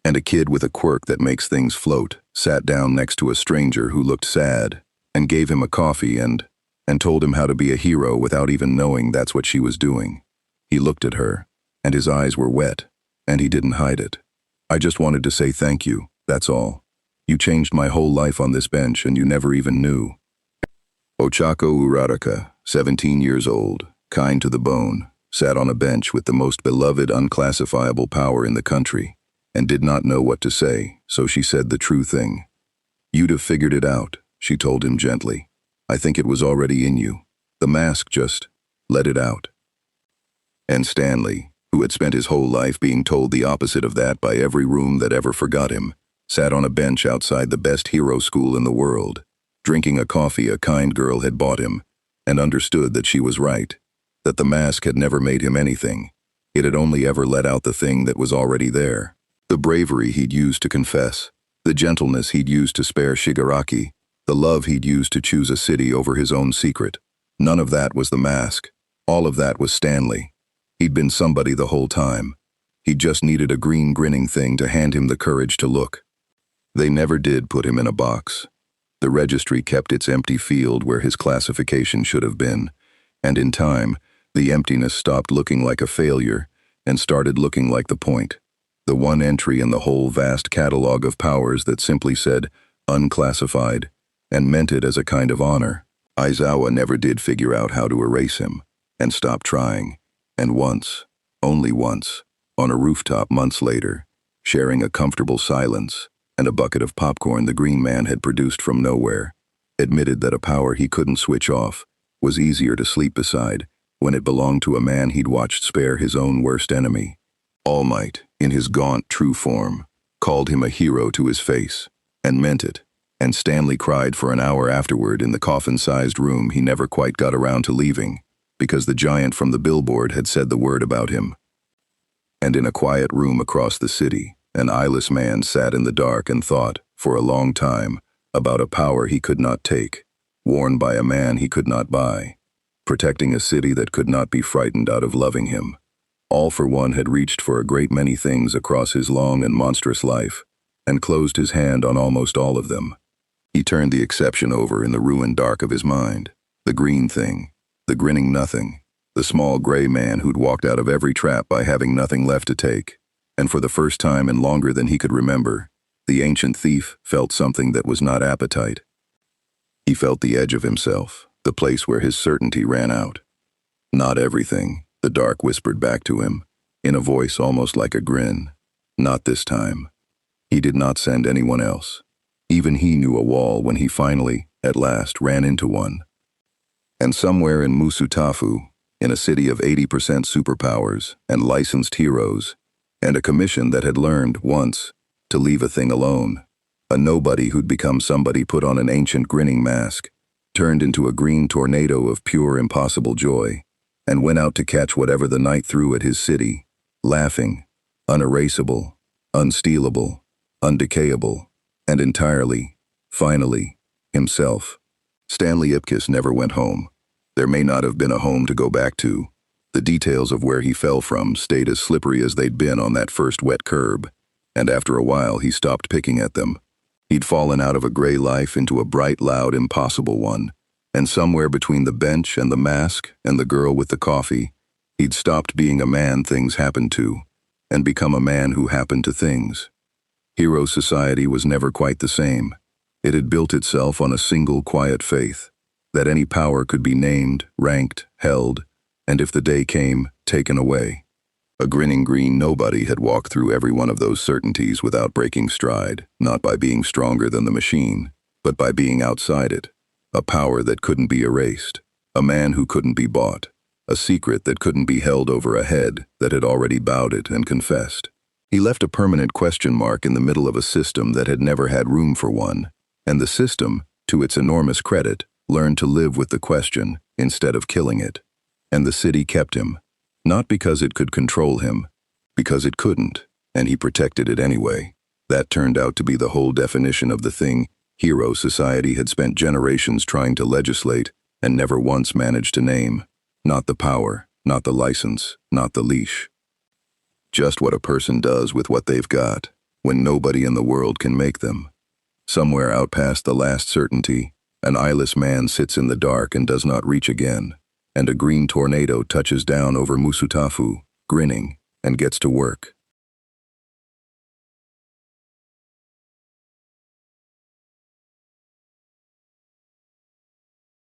And a kid with a quirk that makes things float sat down next to a stranger who looked sad, and gave him a coffee and told him how to be a hero without even knowing that's what she was doing. He looked at her, and his eyes were wet, and he didn't hide it. "I just wanted to say thank you, that's all. You changed my whole life on this bench and you never even knew." Ochako Uraraka, 17 years old, kind to the bone, sat on a bench with the most beloved unclassifiable power in the country, and did not know what to say, so she said the true thing. "You'd have figured it out," she told him gently. "I think it was already in you. The mask just let it out." And Stanley, who had spent his whole life being told the opposite of that by every room that ever forgot him, sat on a bench outside the best hero school in the world, drinking a coffee a kind girl had bought him, and understood that she was right, that the mask had never made him anything. It had only ever let out the thing that was already there. The bravery he'd used to confess, the gentleness he'd used to spare Shigaraki, the love he'd used to choose a city over his own secret. None of that was the mask. All of that was Stanley. He'd been somebody the whole time. He just needed a green grinning thing to hand him the courage to look. They never did put him in a box. The registry kept its empty field where his classification should have been, and in time, the emptiness stopped looking like a failure and started looking like the point. The one entry in the whole vast catalog of powers that simply said, unclassified, and meant it as a kind of honor. Aizawa never did figure out how to erase him, and stopped trying. And once, only once, on a rooftop months later, sharing a comfortable silence and a bucket of popcorn the green man had produced from nowhere, admitted that a power he couldn't switch off was easier to sleep beside when it belonged to a man he'd watched spare his own worst enemy. All Might, in his gaunt true form, called him a hero to his face, and meant it, and Stanley cried for an hour afterward in the coffin-sized room he never quite got around to leaving, because the giant from the billboard had said the word about him. And in a quiet room across the city, an eyeless man sat in the dark and thought, for a long time, about a power he could not take, worn by a man he could not buy, protecting a city that could not be frightened out of loving him. All for One had reached for a great many things across his long and monstrous life, and closed his hand on almost all of them. He turned the exception over in the ruined dark of his mind, the green thing, the grinning nothing, the small gray man who'd walked out of every trap by having nothing left to take, and for the first time in longer than he could remember, the ancient thief felt something that was not appetite. He felt the edge of himself, the place where his certainty ran out. Not everything, the dark whispered back to him, in a voice almost like a grin. Not this time. He did not send anyone else. Even he knew a wall when he finally, at last, ran into one. And somewhere in Musutafu, in a city of 80% superpowers and licensed heroes, and a commission that had learned, once, to leave a thing alone, a nobody who'd become somebody put on an ancient grinning mask, turned into a green tornado of pure impossible joy, and went out to catch whatever the night threw at his city, laughing, unerasable, unstealable, undecayable, and entirely, finally, himself. Stanley Ipkiss never went home. There may not have been a home to go back to. The details of where he fell from stayed as slippery as they'd been on that first wet curb, and after a while he stopped picking at them. He'd fallen out of a gray life into a bright, loud, impossible one, and somewhere between the bench and the mask and the girl with the coffee, he'd stopped being a man things happened to, and become a man who happened to things. Hero society was never quite the same. It had built itself on a single quiet faith, that any power could be named, ranked, held, and if the day came, taken away. A grinning green nobody had walked through every one of those certainties without breaking stride, not by being stronger than the machine, but by being outside it. A power that couldn't be erased, a man who couldn't be bought, a secret that couldn't be held over a head that had already bowed it and confessed. He left a permanent question mark in the middle of a system that had never had room for one, and the system, to its enormous credit, learned to live with the question instead of killing it. And the city kept him, not because it could control him, because it couldn't, and he protected it anyway. That turned out to be the whole definition of the thing Hero Society had spent generations trying to legislate and never once managed to name. Not the power, not the license, not the leash. Just what a person does with what they've got, when nobody in the world can make them. Somewhere out past the last certainty, an eyeless man sits in the dark and does not reach again, and a green tornado touches down over Musutafu, grinning, and gets to work.